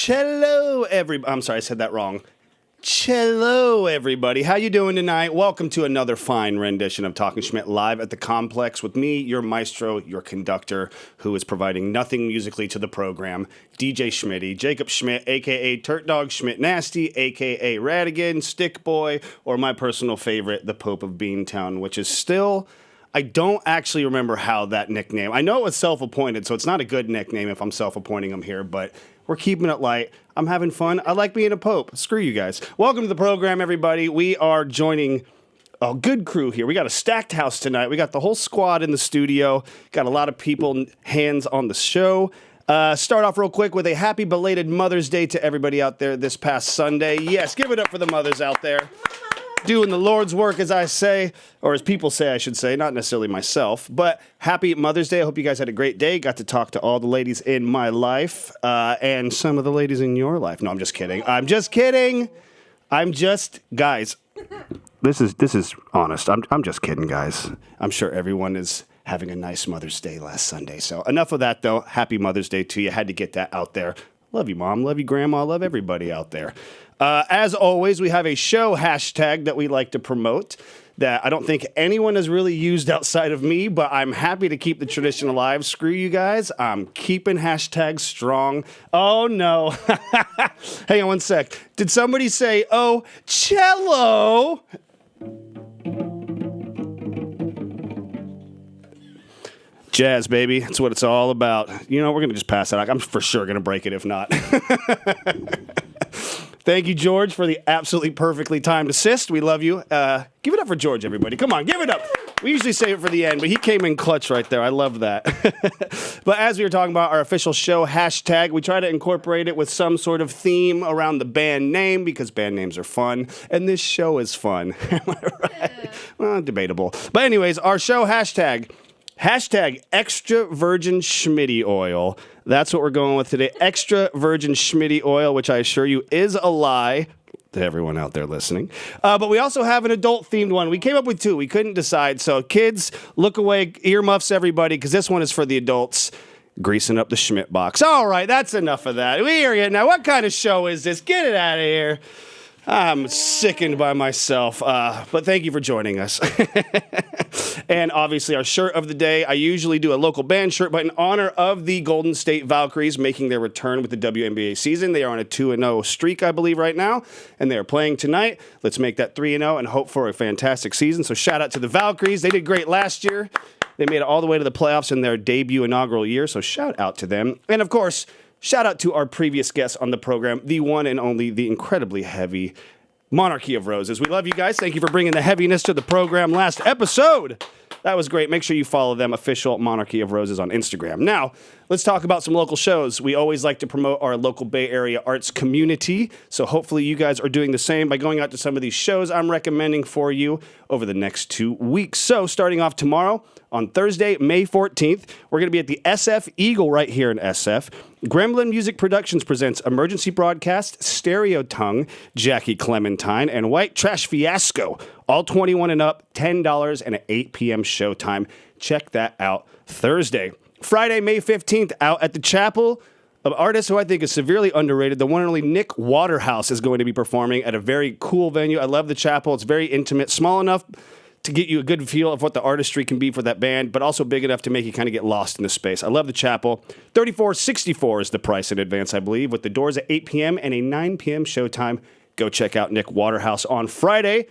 Cello, everybody. I'm sorry, I said that wrong. Cello, everybody. How you doing tonight? Welcome to another fine rendition of Talking Schmidt live at the Complex with me, your maestro, your conductor, who is providing nothing musically to the program, DJ Schmitty, Jacob Schmidt, a.k.a. Turk Dog Schmidt Nasty, a.k.a. Radigan, Stick Boy, or my personal favorite, the Pope of Beantown, which is still... I don't actually remember how that nickname... I know it was self-appointed, so it's not a good nickname if I'm self-appointing them here, but we're keeping it light. I'm having fun. I like being a pope. Screw you guys. Welcome to the program, everybody. We are joining a good crew here. We got a stacked house tonight. We got the whole squad in the studio. Got a lot of people, hands on the show. Start off real quick with a happy belated Mother's Day to everybody out there this past Sunday. Yes, give it up for the mothers out there. Doing the Lord's work, as I say, or as people say, I should say, not necessarily myself, but happy Mother's Day. I hope you guys had a great day. Got to talk to all the ladies in my life and some of the ladies in your life. No, I'm just kidding. Guys, this is honest. I'm just kidding, guys. I'm sure everyone is having a nice Mother's Day last Sunday. So enough of that, though. Happy Mother's Day to you. Had to get that out there. Love you, Mom. Love you, Grandma. Love everybody out there. As always, we have a show hashtag that we like to promote that I don't think anyone has really used outside of me, but I'm happy to keep the tradition alive. Screw you guys. I'm keeping hashtag strong. Oh, no. Hang on one sec. Did somebody say, oh, cello? Jazz, baby. That's what it's all about. You know, we're going to just pass that out. I'm for sure going to break it if not. Thank you, George, for the absolutely perfectly timed assist. We love you. Give it up for George, everybody. Come on, give it up. We usually save it for the end, but he came in clutch right there. I love that. But as we were talking about our official show hashtag, we try to incorporate it with some sort of theme around the band name because band names are fun, and this show is fun. Am I right? Yeah. Well, debatable. But anyways, our show hashtag extra virgin Schmitty oil. That's what we're going with today. Extra virgin Schmitty oil, which I assure you is a lie to everyone out there listening. But we also have an adult-themed one. We came up with two. We couldn't decide. So kids, look away, earmuffs, everybody, because this one is for the adults. Greasing up the Schmidt box. All right, that's enough of that. We hear you now. What kind of show is this? Get it out of here. I'm sickened by myself, but thank you for joining us. And obviously our shirt of the day, I usually do a local band shirt, but in honor of the Golden State Valkyries making their return with the WNBA season, they are on a 2-0 streak, I believe, right now, and they are playing tonight. Let's make that 3-0 and hope for a fantastic season. So shout out to the Valkyries. They did great last year. They made it all the way to the playoffs in their debut inaugural year, so shout out to them. And of course, shout out to our previous guest on the program, the one and only, the incredibly heavy Monarchy of Roses. We love you guys. Thank you for bringing the heaviness to the program last episode. That was great. Make sure you follow them, official Monarchy of Roses on Instagram. Now, let's talk about some local shows. We always like to promote our local Bay Area arts community, so hopefully you guys are doing the same by going out to some of these shows I'm recommending for you over the next 2 weeks. So, starting off tomorrow, on Thursday, May 14th, we're going to be at the SF Eagle right here in SF. Gremlin Music Productions presents Emergency Broadcast, Stereo Tongue, Jackie Clementine, and White Trash Fiasco. All 21 and up, $10 and an 8 p.m. showtime. Check that out Thursday. Friday, May 15th, out at the Chapel, an artist who I think is severely underrated, the one and only Nick Waterhouse is going to be performing at a very cool venue. I love the Chapel. It's very intimate, small enough to get you a good feel of what the artistry can be for that band, but also big enough to make you kind of get lost in the space. I love the Chapel. $34.64 is the price in advance, I believe, with the doors at 8 p.m. and a 9 p.m. showtime. Go check out Nick Waterhouse on Friday.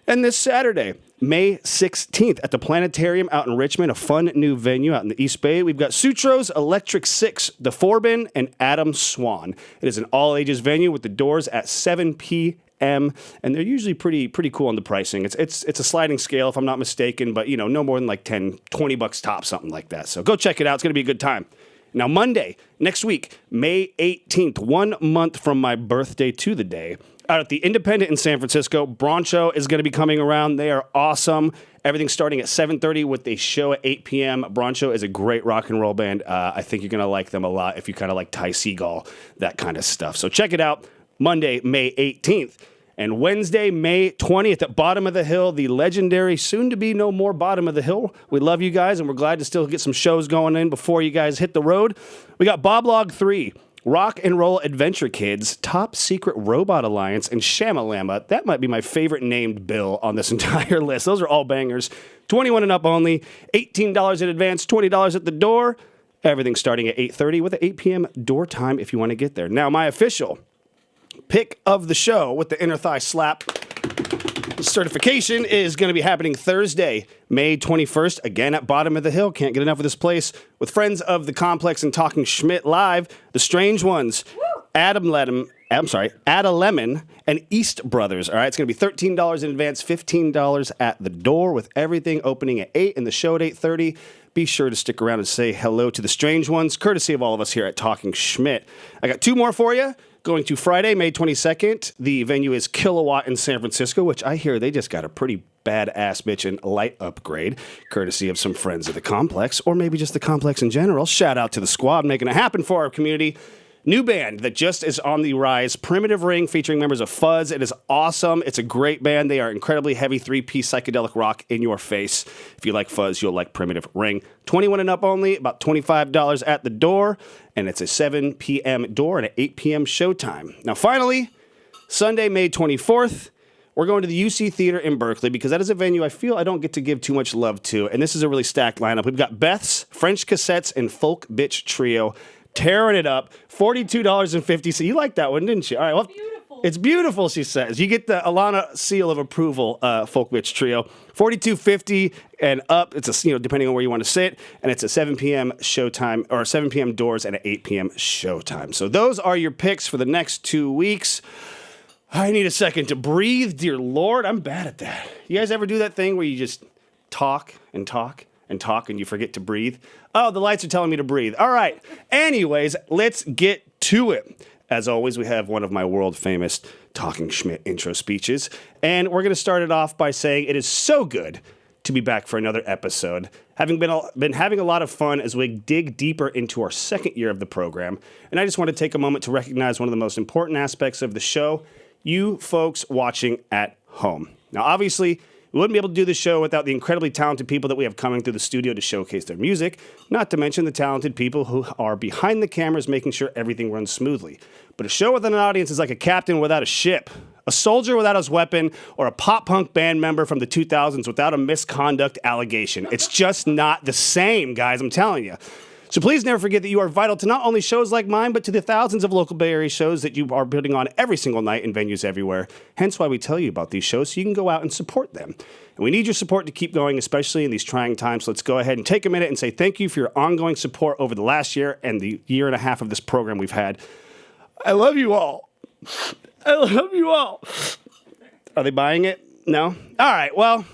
And this Saturday, May 16th, at the Planetarium out in Richmond, a fun new venue out in the East Bay. We've got Sutros, Electric Six, The Forbin, and Adam Swan. It is an all-ages venue with the doors at 7 p.m., and they're usually pretty cool on the pricing. It's a sliding scale, if I'm not mistaken, but, you know, no more than like $10-20 top, something like that. So go check it out. It's going to be a good time. Now, Monday, next week, May 18th, 1 month from my birthday to the day, out at the Independent in San Francisco, Broncho is going to be coming around. They are awesome. Everything's starting at 7:30 with a show at 8 p.m. Broncho is a great rock and roll band. I think you're going to like them a lot if you kind of like Ty Segall, that kind of stuff. So check it out, Monday, May 18th. And Wednesday, May 20th at Bottom of the Hill, the legendary, soon-to-be no more Bottom of the Hill. We love you guys, and we're glad to still get some shows going in before you guys hit the road. We got Bob Log 3. Rock and Roll Adventure Kids, Top Secret Robot Alliance, and Shamalama. That might be my favorite named bill on this entire list. Those are all bangers. 21 and up only. $18 in advance, $20 at the door. Everything starting at 8:30 with an 8 p.m. door time if you want to get there. Now, my official pick of the show with the inner thigh slap certification is going to be happening Thursday, May 21st, again at Bottom of the Hill. Can't get enough of this place. With friends of the Complex and Talking Schmidt live, The Strange Ones, Adam Lemon, and East Brothers. All right, it's going to be $13 in advance, $15 at the door, with everything opening at 8 and the show at 8:30. Be sure to stick around and say hello to The Strange Ones, courtesy of all of us here at Talking Schmidt. I got two more for you. Going to Friday, May 22nd. The venue is Kilowatt in San Francisco, which I hear they just got a pretty badass bitchin' light upgrade, courtesy of some friends of the Complex, or maybe just the Complex in general. Shout out to the squad making it happen for our community. New band that just is on the rise, Primitive Ring, featuring members of Fuzz. It is awesome. It's a great band. They are incredibly heavy, three-piece psychedelic rock in your face. If you like Fuzz, you'll like Primitive Ring. 21 and up only, about $25 at the door, and it's a 7 p.m. door and an 8 p.m. showtime. Now, finally, Sunday, May 24th, we're going to the UC Theater in Berkeley because that is a venue I feel I don't get to give too much love to, and this is a really stacked lineup. We've got Beth's, French Cassettes, and Folk Bitch Trio. Tearing it up, $42.50. You liked that one, didn't you? All right, well, Beautiful. It's beautiful, she says. You get the Alana seal of approval, Folk Bitch Trio. $42.50 and up. It's depending on where you want to sit, and it's a 7 p.m. showtime, or 7 p.m. doors and an 8 p.m. showtime. So those are your picks for the next 2 weeks. I need a second to breathe, dear Lord. I'm bad at that. You guys ever do that thing where you just talk and talk and talk and you forget to breathe? Oh, the lights are telling me to breathe. All right. Anyways, let's get to it. As always, we have one of my world-famous Talking Schmidt intro speeches, and we're going to start it off by saying it is so good to be back for another episode. Having been having a lot of fun as we dig deeper into our second year of the program, and I just want to take a moment to recognize one of the most important aspects of the show, you folks watching at home. Now, obviously, we wouldn't be able to do the show without the incredibly talented people that we have coming through the studio to showcase their music, not to mention the talented people who are behind the cameras making sure everything runs smoothly. But a show without an audience is like a captain without a ship, a soldier without his weapon, or a pop-punk band member from the 2000s without a misconduct allegation. It's just not the same, guys, I'm telling you. So please never forget that you are vital to not only shows like mine, but to the thousands of local Bay Area shows that you are putting on every single night in venues everywhere. Hence why we tell you about these shows so you can go out and support them. And we need your support to keep going, especially in these trying times. So let's go ahead and take a minute and say thank you for your ongoing support over the last year and the year and a half of this program we've had. I love you all. I love you all. Are they buying it? No? All right, well,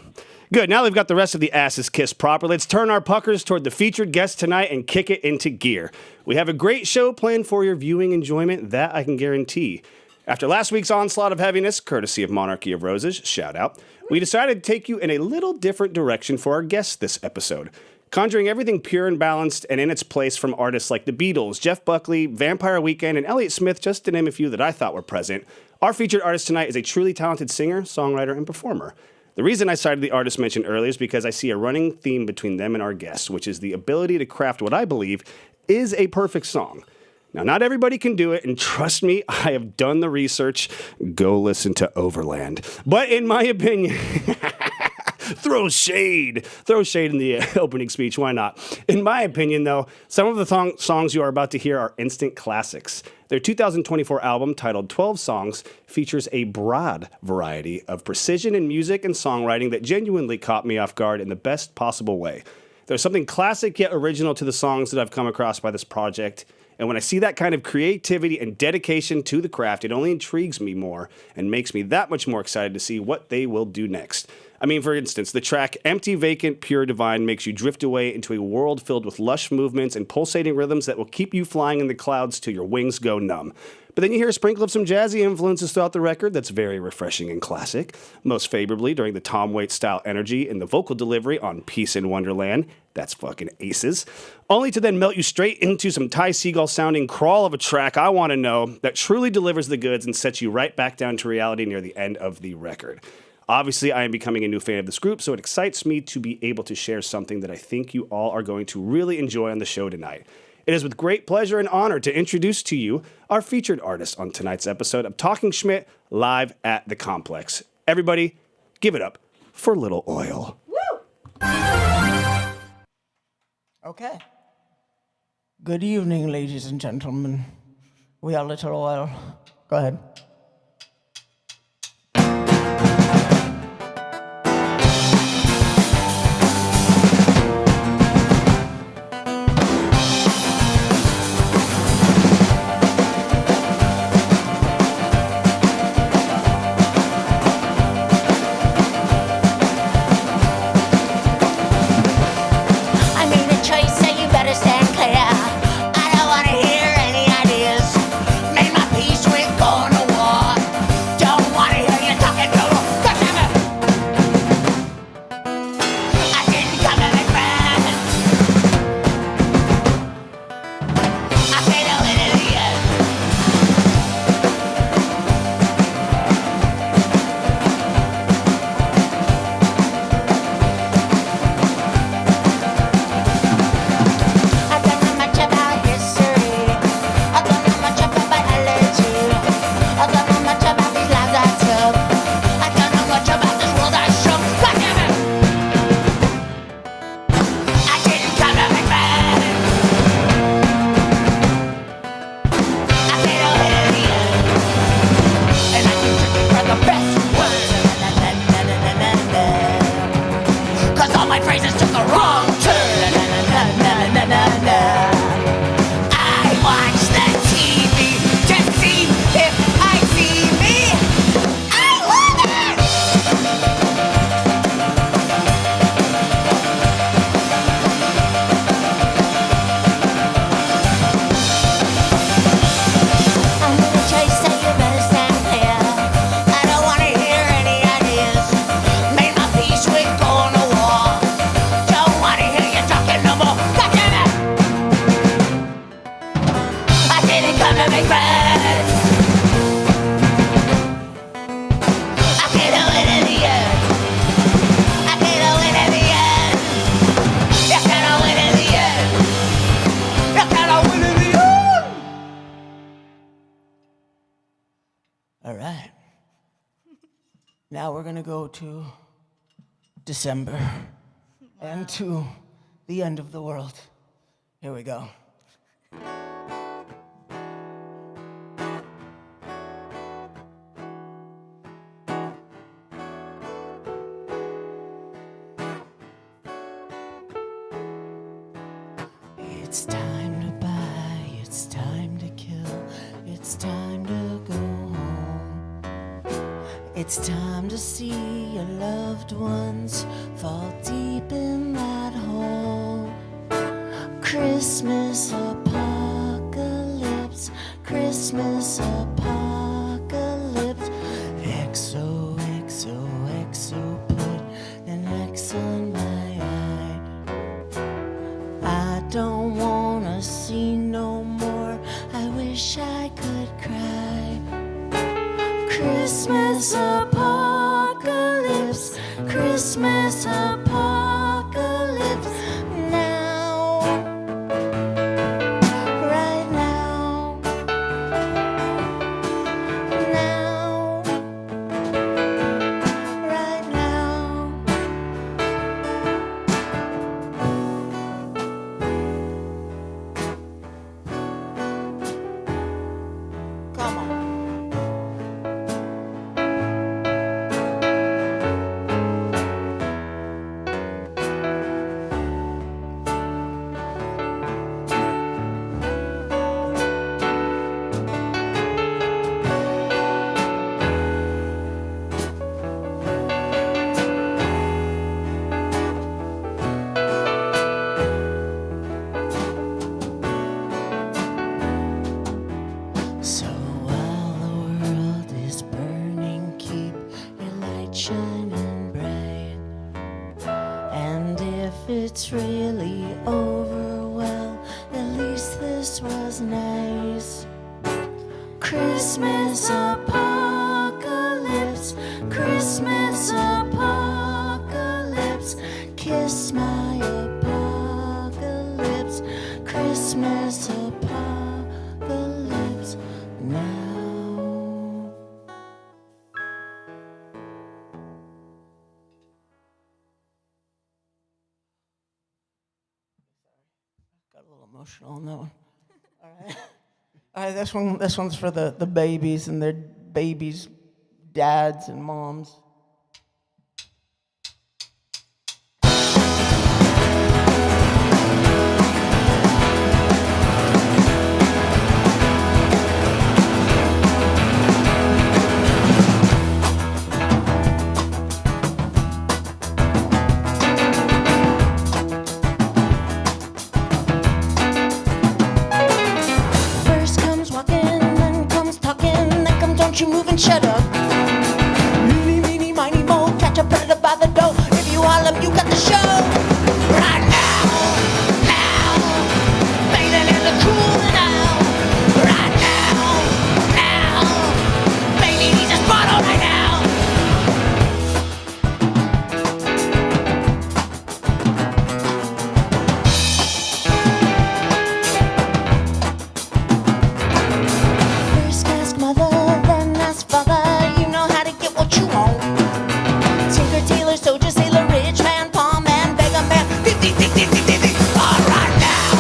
good. Now they've got the rest of the asses kissed proper. Let's turn our puckers toward the featured guest tonight and kick it into gear. We have a great show planned for your viewing enjoyment, that I can guarantee. After last week's onslaught of heaviness, courtesy of Monarchy of Roses, shout out, we decided to take you in a little different direction for our guests this episode, conjuring everything pure and balanced and in its place from artists like the Beatles, Jeff Buckley, Vampire Weekend, and Elliott Smith, just to name a few that I thought were present. Our featured artist tonight is a truly talented singer, songwriter, and performer. The reason I cited the artist mentioned earlier is because I see a running theme between them and our guests, which is the ability to craft what I believe is a perfect song. Now, not everybody can do it, and trust me, I have done the research. Go listen to Overland. But in my opinion, throw shade in the opening speech, why not? In my opinion, though, some of the songs you are about to hear are instant classics. Their 2024 album, titled 12 Songs, features a broad variety of precision in music and songwriting that genuinely caught me off guard in the best possible way. There's something classic yet original to the songs that I've come across by this project, and when I see that kind of creativity and dedication to the craft, it only intrigues me more and makes me that much more excited to see what they will do next. I mean, for instance, the track Empty, Vacant, Pure Divine makes you drift away into a world filled with lush movements and pulsating rhythms that will keep you flying in the clouds till your wings go numb. But then you hear a sprinkle of some jazzy influences throughout the record that's very refreshing and classic, most favorably during the Tom Waits-style energy and the vocal delivery on Peace in Wonderland. That's fucking aces. Only to then melt you straight into some Ty Segall-sounding crawl of a track I Want to Know that truly delivers the goods and sets you right back down to reality near the end of the record. Obviously, I am becoming a new fan of this group, so it excites me to be able to share something that I think you all are going to really enjoy on the show tonight. It is with great pleasure and honor to introduce to you our featured artist on tonight's episode of Talking Schmidt live at the Complex. Everybody, give it up for Little Oil. Woo! Okay. Good evening, ladies and gentlemen. We are Little Oil. Go ahead. All right. Now we're going to go to December and to the end of the world. Here we go. It's time to buy, it's time to kill, it's time to go home. It's time to see your loved ones fall deep in that hole. Christmas apocalypse, Christmas apocalypse. XOXOXO, put an X on my eye. I don't wanna see no more, I wish I could cry. Christmas apocalypse, Christmas apocalypse. Now, right now, now, right now. Come on. So while the world is burning, keep your light shining bright. And if it's really over, well, at least this was nice. Christmas apocalypse, Christmas apocalypse. Kiss my apocalypse, Christmas now. Got a little emotional on that one. All right. All right, this one's for the babies and their babies' dads and moms. Don't you move and shut up. Meeny, meeny, miny, mo, catch a predator by the door. If you holler, you got the show. Right now, now, bathing in the cool now. Right now, now, baby, he's a spot on right now. First ask mother. Soldier, sailor, rich man, palm man, beggar man. All right now,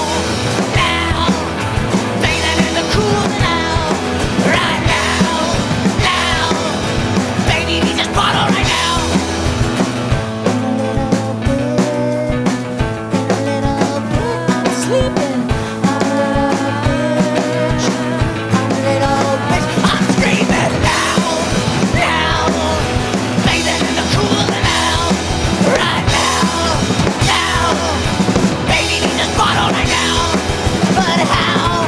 now, bathing in the cool now. Right now, now, baby, he's just bottle right now. In a little bit, I'm sleeping. I'm a little bitch, I'm screaming now, now, bathing in the cool now. Right now, now, baby, need this bottle right now. But how,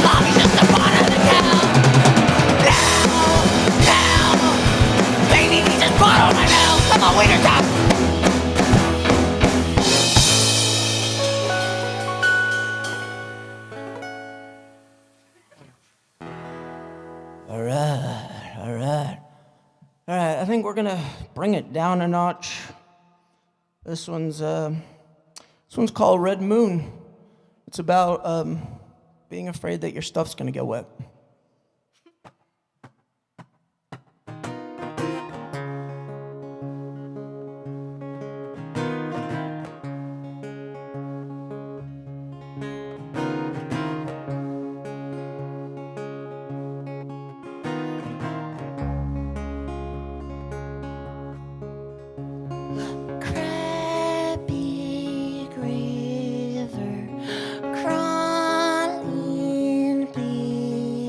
mommy's just the bottom of the cow. Now, baby, need this bottle right now. Come on, waiter, top. All right, I think we're gonna bring it down a notch. This one's called Red Moon. It's about being afraid that your stuff's gonna get wet. River, crawling, bleeding.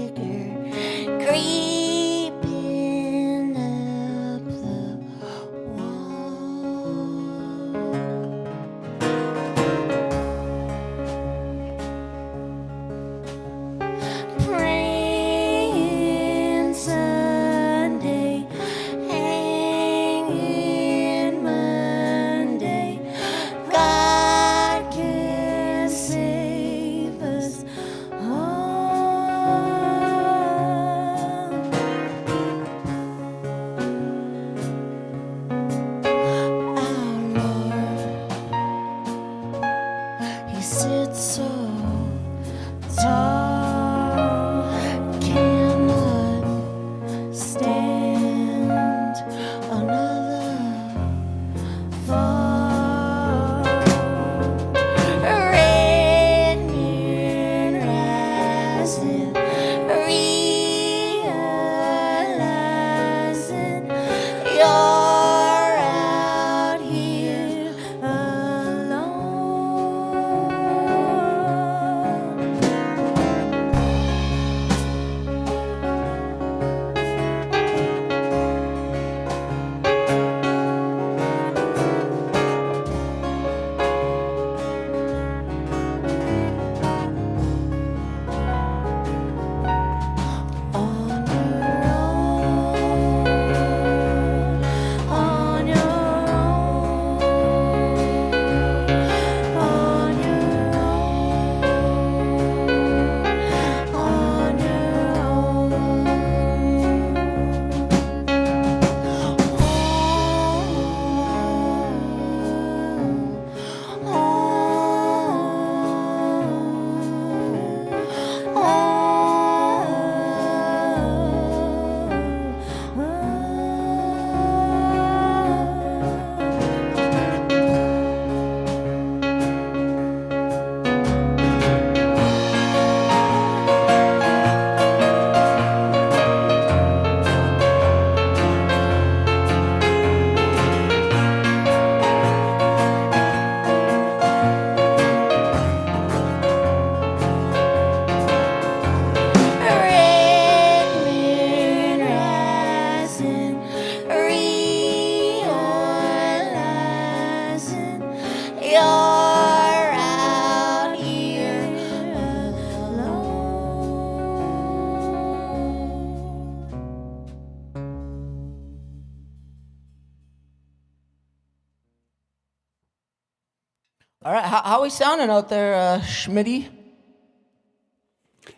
All right, how we sounding out there, Schmitty?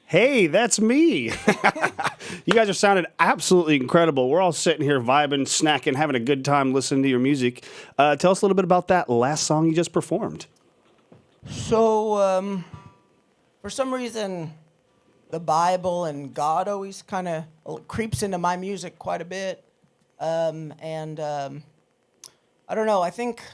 Hey, that's me. You guys are sounding absolutely incredible. We're all sitting here vibing, snacking, having a good time listening to your music. Tell us a little bit about that last song you just performed. So, for some reason, the Bible and God always kind of creeps into my music quite a bit. I don't know, I think,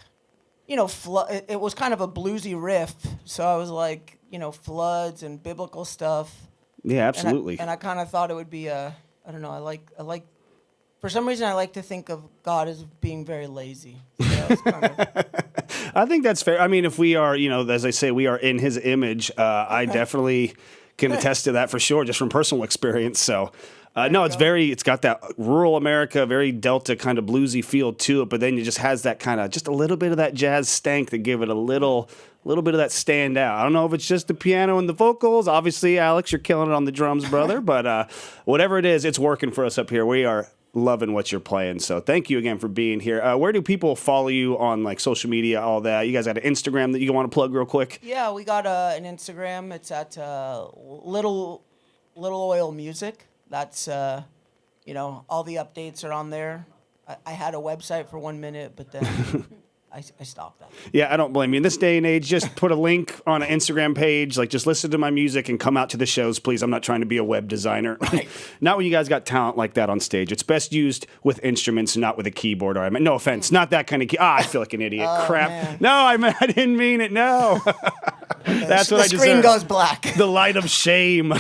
it was kind of a bluesy riff. So I was like, floods and biblical stuff. Yeah, absolutely. And I kind of thought it would be I don't know, I like, for some reason I like to think of God as being very lazy. So it's kind of I think that's fair. I mean, if we are, as I say, we are in his image, I definitely can attest to that for sure, just from personal experience. So, no, it's got that rural America, very Delta kind of bluesy feel to it, but then it just has that kind of, just a little bit of that jazz stank that give it a little bit of that stand out. I don't know if it's just the piano and the vocals. Obviously, Alex, you're killing it on the drums, brother, but whatever it is, it's working for us up here. We are loving what you're playing. So thank you again for being here. Where do people follow you on like social media, all that? You guys got an Instagram that you want to plug real quick? Yeah, we got an Instagram. It's at Little Oil Music. That's all the updates are on there. I had a website for 1 minute, but then I stopped that. Yeah, I don't blame you. In this day and age, just put a link on an Instagram page. Like, just listen to my music and come out to the shows, please. I'm not trying to be a web designer. Right. Not when you guys got talent like that on stage. It's best used with instruments, not with a keyboard. Or no offense, not that kind of key. I feel like an idiot. Crap. Man. No, I didn't mean it. No. That's what I deserve. The screen goes black. The light of shame.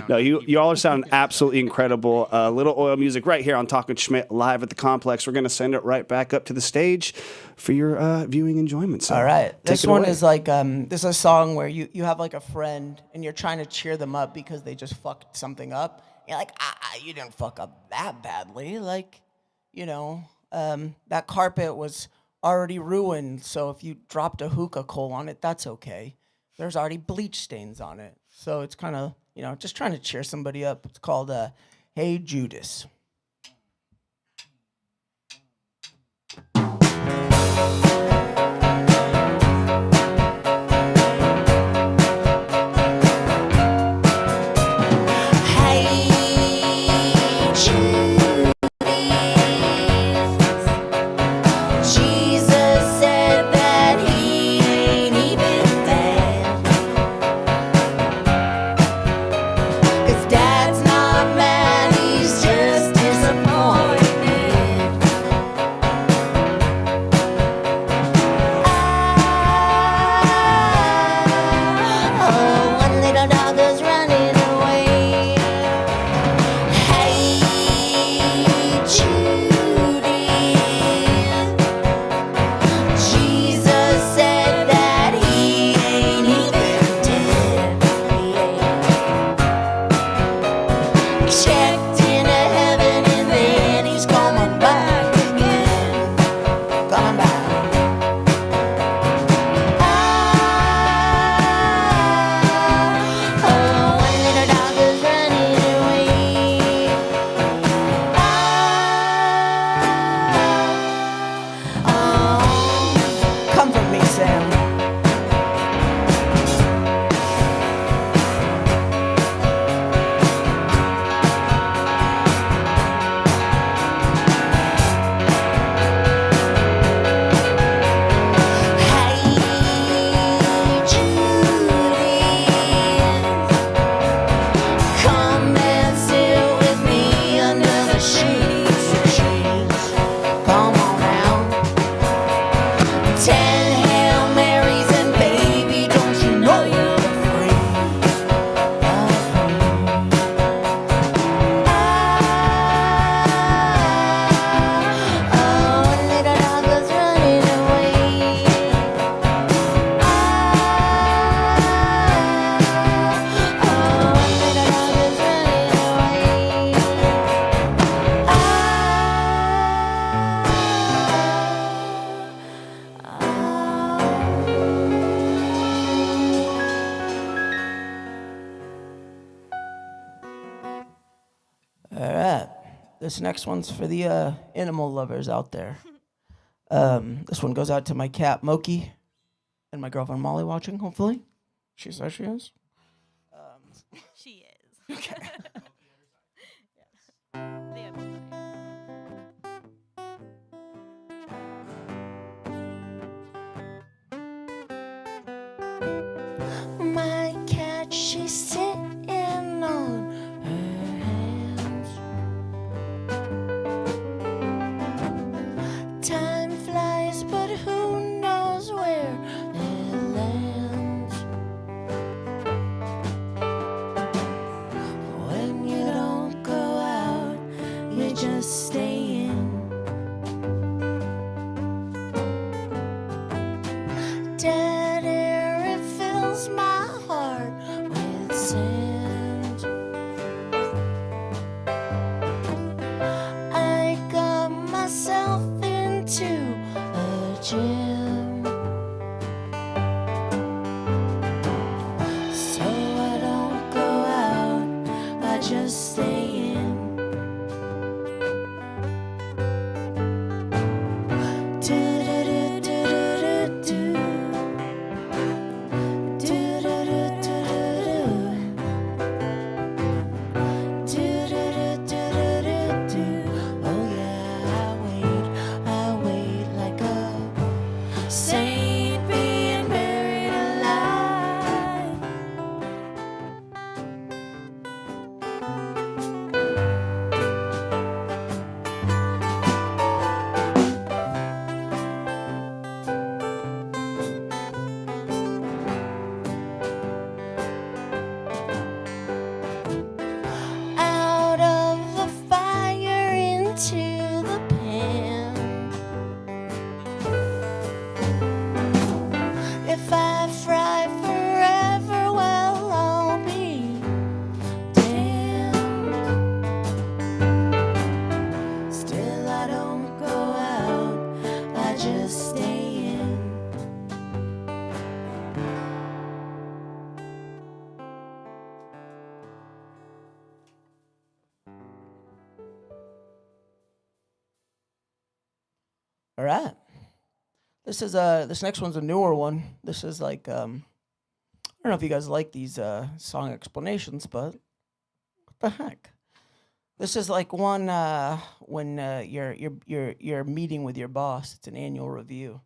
No, you all are sounding absolutely incredible. Little Oil Music right here on Talking Schmidt live at the Complex. We're going to send it right back up to the stage for your viewing enjoyment. So all right. This one away. is like, this is a song where you have like a friend and you're trying to cheer them up because they just fucked something up. You're like, you didn't fuck up that badly. Like, that carpet was already ruined, so if you dropped a hookah coal on it, that's okay. There's already bleach stains on it. So it's kind of, just trying to cheer somebody up. It's called Hey Judas. This next one's for the animal lovers out there. This one goes out to my cat, Moki. and my girlfriend Molly watching, hopefully. She says she is. She is. Okay. Yes. They both are. My cat, she's sitting on her hands. Time flies, but who knows where it lands. When you don't go out, you just stay in. Dead air, it fills my heart with sand. I got myself into a jam, so I don't go out, I just stay in. Do-do-do-do-do-do-do. Oh yeah, I wait like a saint being buried alive. Out of the fire into the pan. If I fry forever, well, I'll be damned. Still, I don't go out, I just stay in. All right. This next one's a newer one. This is like I don't know if you guys like these song explanations, but what the heck? This is like one when you're meeting with your boss. It's an annual review,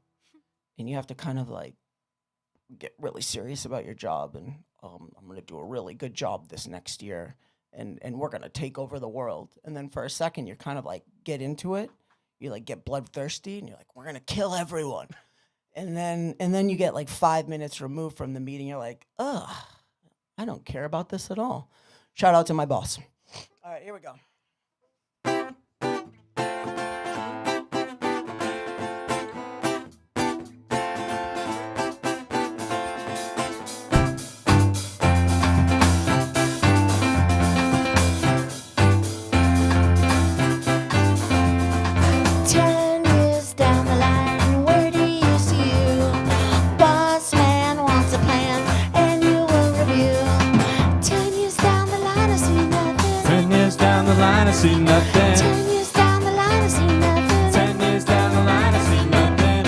and you have to kind of like get really serious about your job. And I'm gonna do a really good job this next year, and we're gonna take over the world. And then for a second, you're kind of like get into it. You like get bloodthirsty, and you're like, we're gonna kill everyone. And then you get like 5 minutes removed from the meeting. You're like, ugh, I don't care about this at all. Shout out to my boss. All right, here we go. I see nothing. 10 years down the line, I see nothing. 10 years down the line, I see nothing.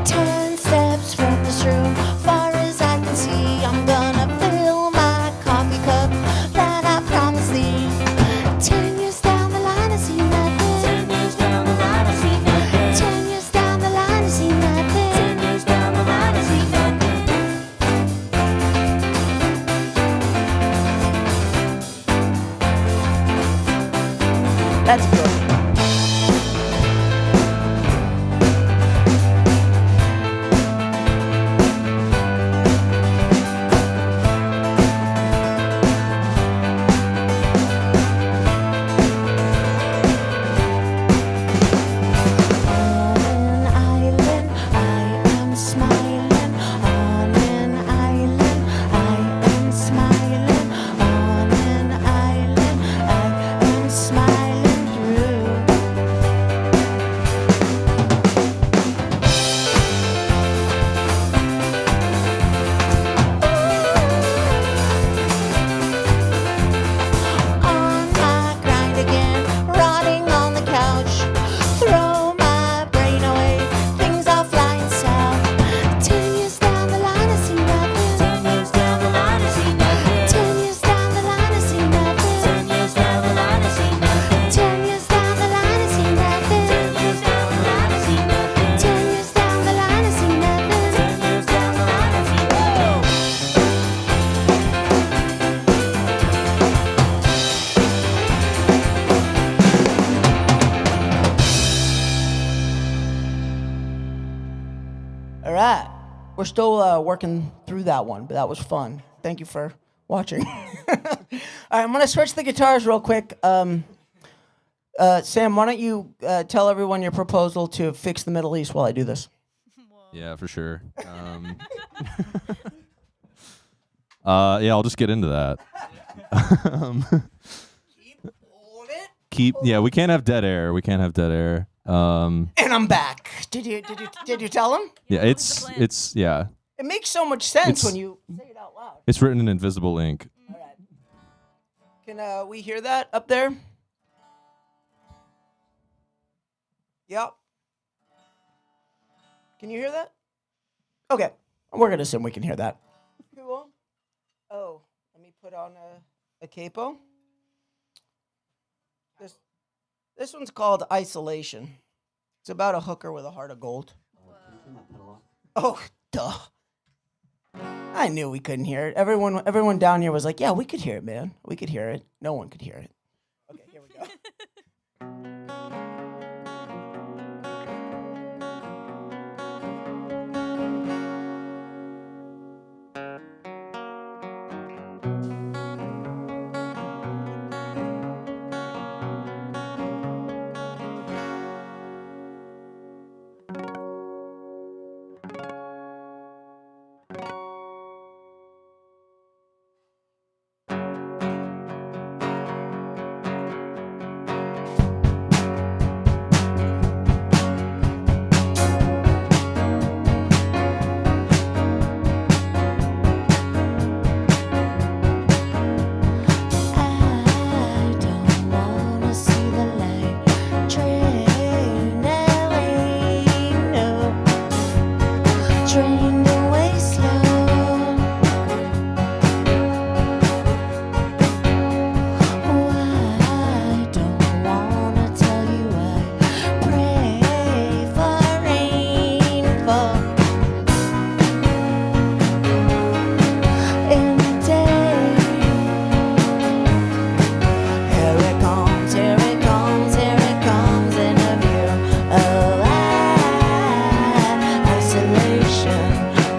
10 steps from this room, far as I can see, I'm gonna fill my coffee cup that I promised thee. 10 years down the line, I see nothing. 10 years down the line, I see nothing. 10 years down the line, I see nothing. 10 years down the line, I see nothing. All right. We're still working through that one, but that was fun. Thank you for watching. All right, I'm going to switch the guitars real quick. Sam, why don't you tell everyone your proposal to fix the Middle East while I do this? Yeah, for sure. Yeah, I'll just get into that. Yeah, we can't have dead air. And I'm back. Did you tell him? Yeah, it's yeah. It makes so much sense It's- when you say it out loud. It's written in invisible ink. All right. Can we hear that up there? Yep. Can you hear that? Okay. We're going to assume we can hear that. Cool. Oh, let me put on a capo. This one's called Isolation. It's about a hooker with a heart of gold. Oh, duh. I knew we couldn't hear it. Everyone down here was like, yeah, we could hear it, man. We could hear it. No one could hear it. Okay, here we go. I don't wanna see the light train away, no, train away slow. Oh, I don't wanna tell you I pray for rainfall in the day. Here it comes, here it comes, here it comes in a view of isolation.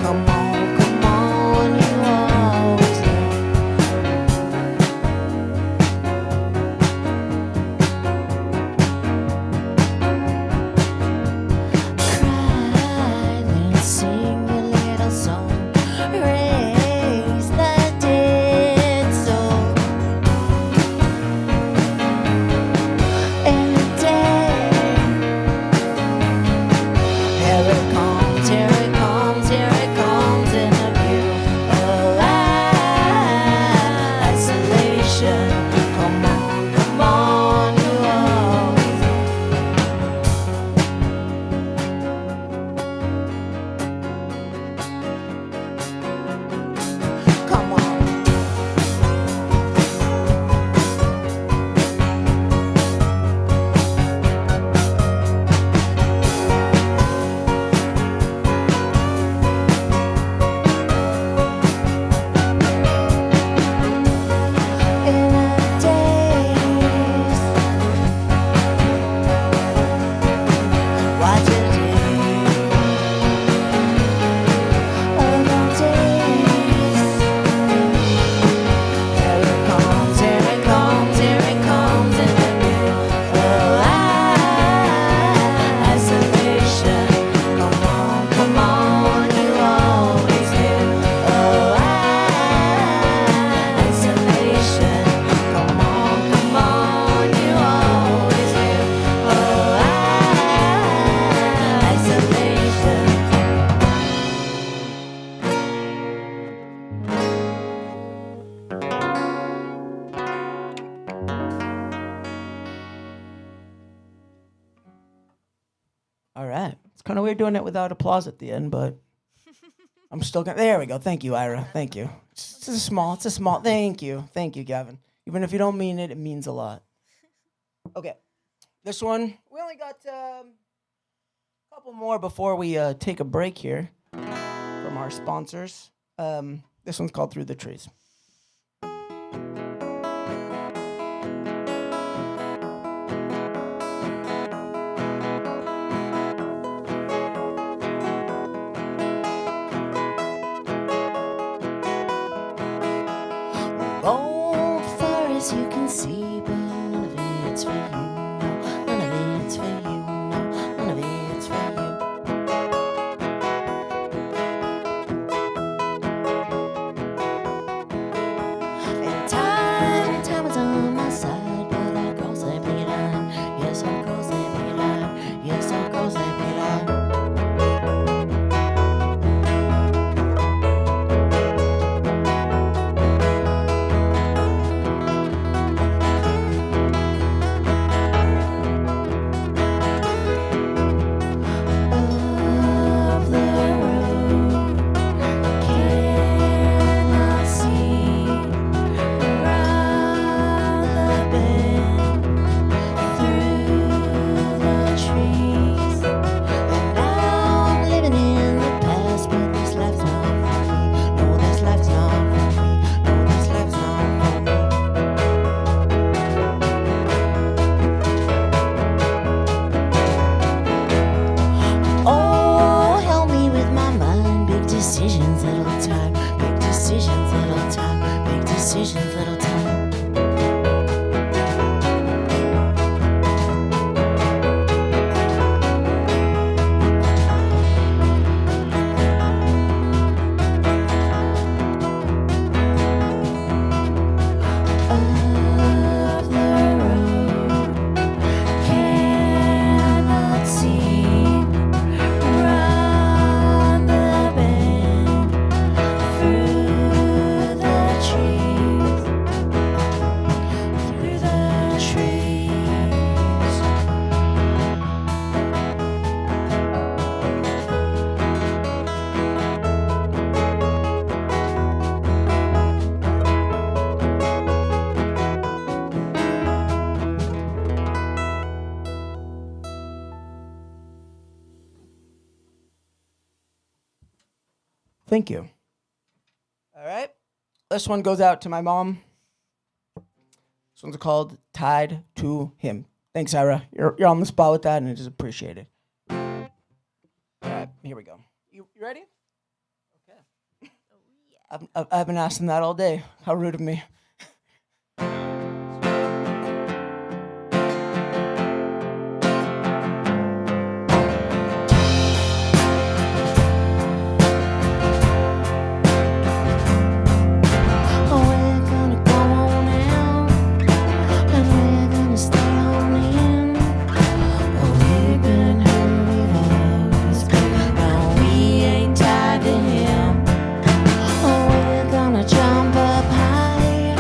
Come on, you always know. Cry, then sing a little song, raise the dead soul. In a day, here it comes, here it comes, here it comes in a view of isolation. Come on, you always come on. In a daze, watch a day of our days. Here it comes, here it comes, here it comes in the view of isolation. Come on, you always knew of isolation. Come on, you always knew of isolation. All right. It's kind of weird doing it without applause at the end, but I'm still gonna. There we go. Thank you, Ira. Thank you. It's a small. Thank you, Gavin. Even if you don't mean it, it means a lot. Okay, this one we only got a couple more before we take a break here from our sponsors. This one's called "Through the Trees." Go far as you can see, but none of it's for you. No, none of it's for you. No, none of it's for you. And time is on my side, but our girls they bring it on. Yes, our girls they bring it on. Yes, our girls they bring it on. Of the road cannot see around the bend through the trees. And now I'm living in the past, but this life's not for me. No, this life's not for me. No, this life's not for me. Oh, help me with my mind. Big decisions, little time. Big decisions, little time. Big decisions, little time. Of the road cannot see around the bend through the trees, through the trees. Thank you. All right. This one goes out to my mom. This one's called Tied to Him. Thanks, Ira. You're on the spot with that, and it is appreciated. All right, here we go. You ready? Okay. I've been asking that all day. How rude of me. Oh, we're gonna go on out, and we're gonna stay on in. Oh, we're gonna hurry up, no, we ain't tied to him. Oh, we're gonna jump up high,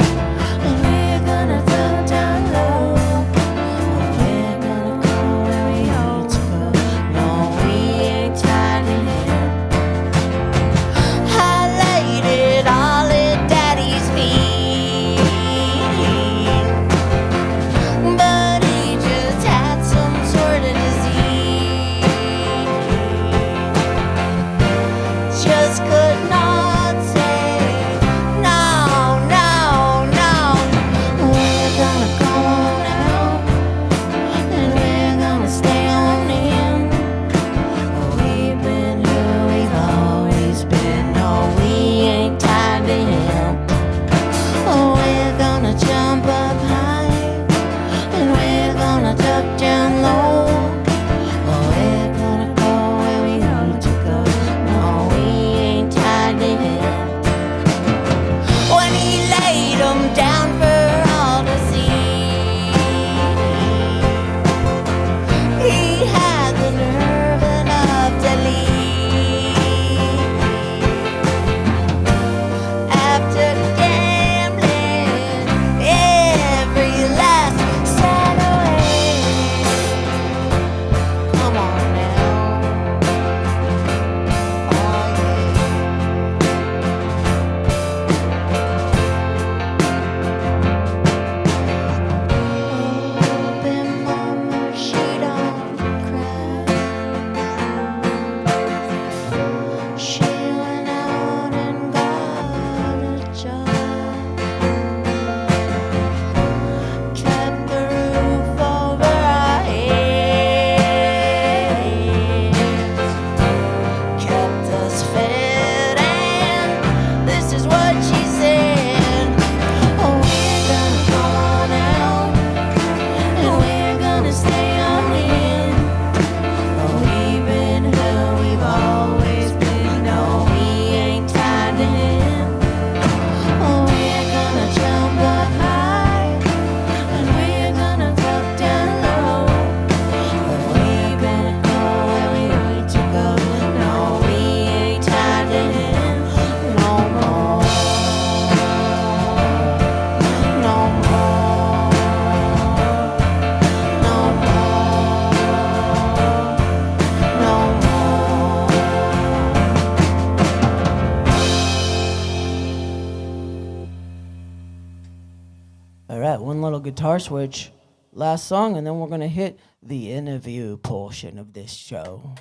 one little guitar switch. Last song, and then we're gonna hit the interview portion of this show.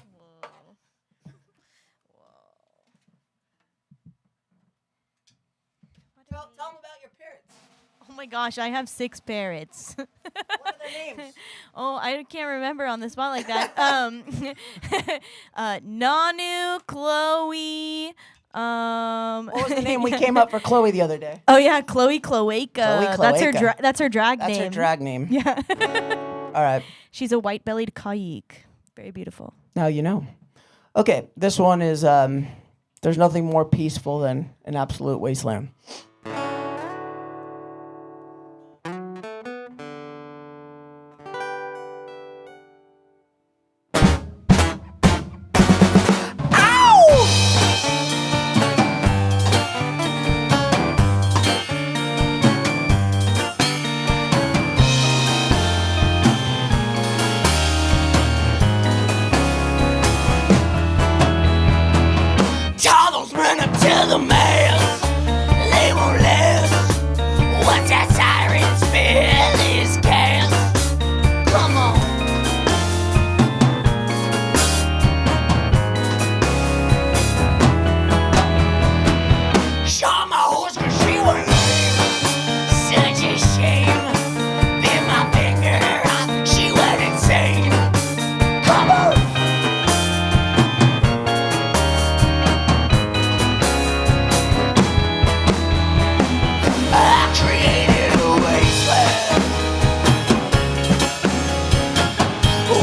Tell them about your parrots. Oh my gosh, I have 6 parrots. What are their names? Oh, I can't remember on the spot like that. Nanu, Chloe. What was the name we came up for Chloe the other day? Oh yeah, Chloe Cloaca. Chloe That's her. Cloaca. That's her drag That's name. her drag name. Yeah. All right. She's a white-bellied kayak. Very beautiful. Now you know. Okay, this one is there's nothing more peaceful than an absolute wasteland. Tell those men up to the mass. They won't last. Once that siren spell is cast. Come on. Shot my horse 'cause she was lame. Such a shame. Bit my finger off. She went insane. Come on. I created a wasteland,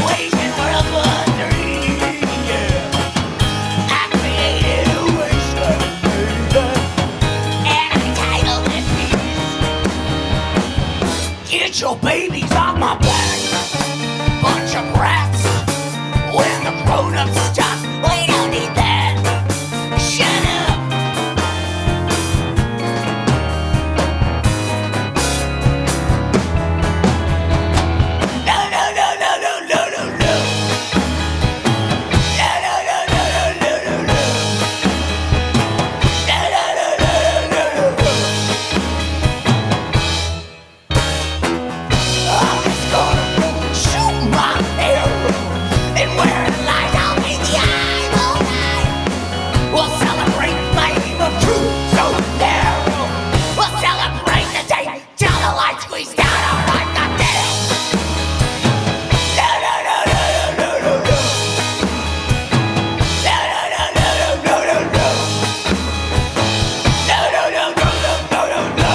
waging World War III. Yeah, I created a wasteland, and I titled it Peace. Get your babies off my back, bunch of brats. When the grown-ups stop, we don't need that. Shut up. No, no, no, no, no, no, no, no. No, no, no, no, no, no, no, no. No, no, no, no, no, no, no. I'm just gonna shoot my arrow and wear the light out in the eye all night. We'll celebrate my evil truth so narrow. We'll celebrate the day till the light squeezed down our right goddamn. No, no, no, no, no, no, no, no. No, no, no, no, no, no, no, no. No, no, no, no, no, no, no, no.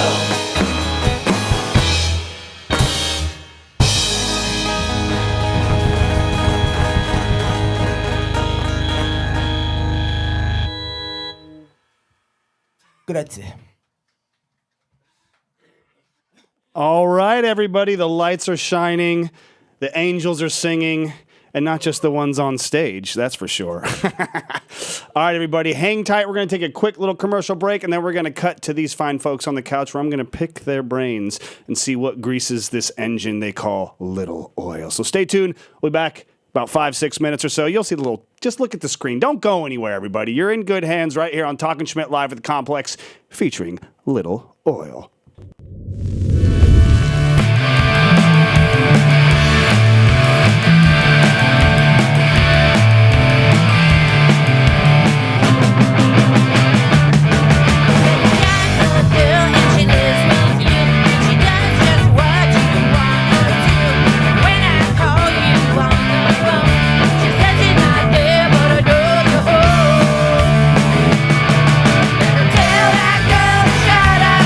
Grazie. All right, everybody. The lights are shining. The angels are singing. And not just the ones on stage, that's for sure. All right, everybody, hang tight. We're going to take a quick little commercial break, and then we're going to cut to these fine folks on the couch where I'm going to pick their brains and see what greases this engine they call Little Oil. So stay tuned. We'll be back about 5-6 minutes or so. You'll see the little, just look at the screen. Don't go anywhere, everybody. You're in good hands right here on Talkin' Schmidt Live at the Complex featuring Little Oil. Tell that girl to shut up.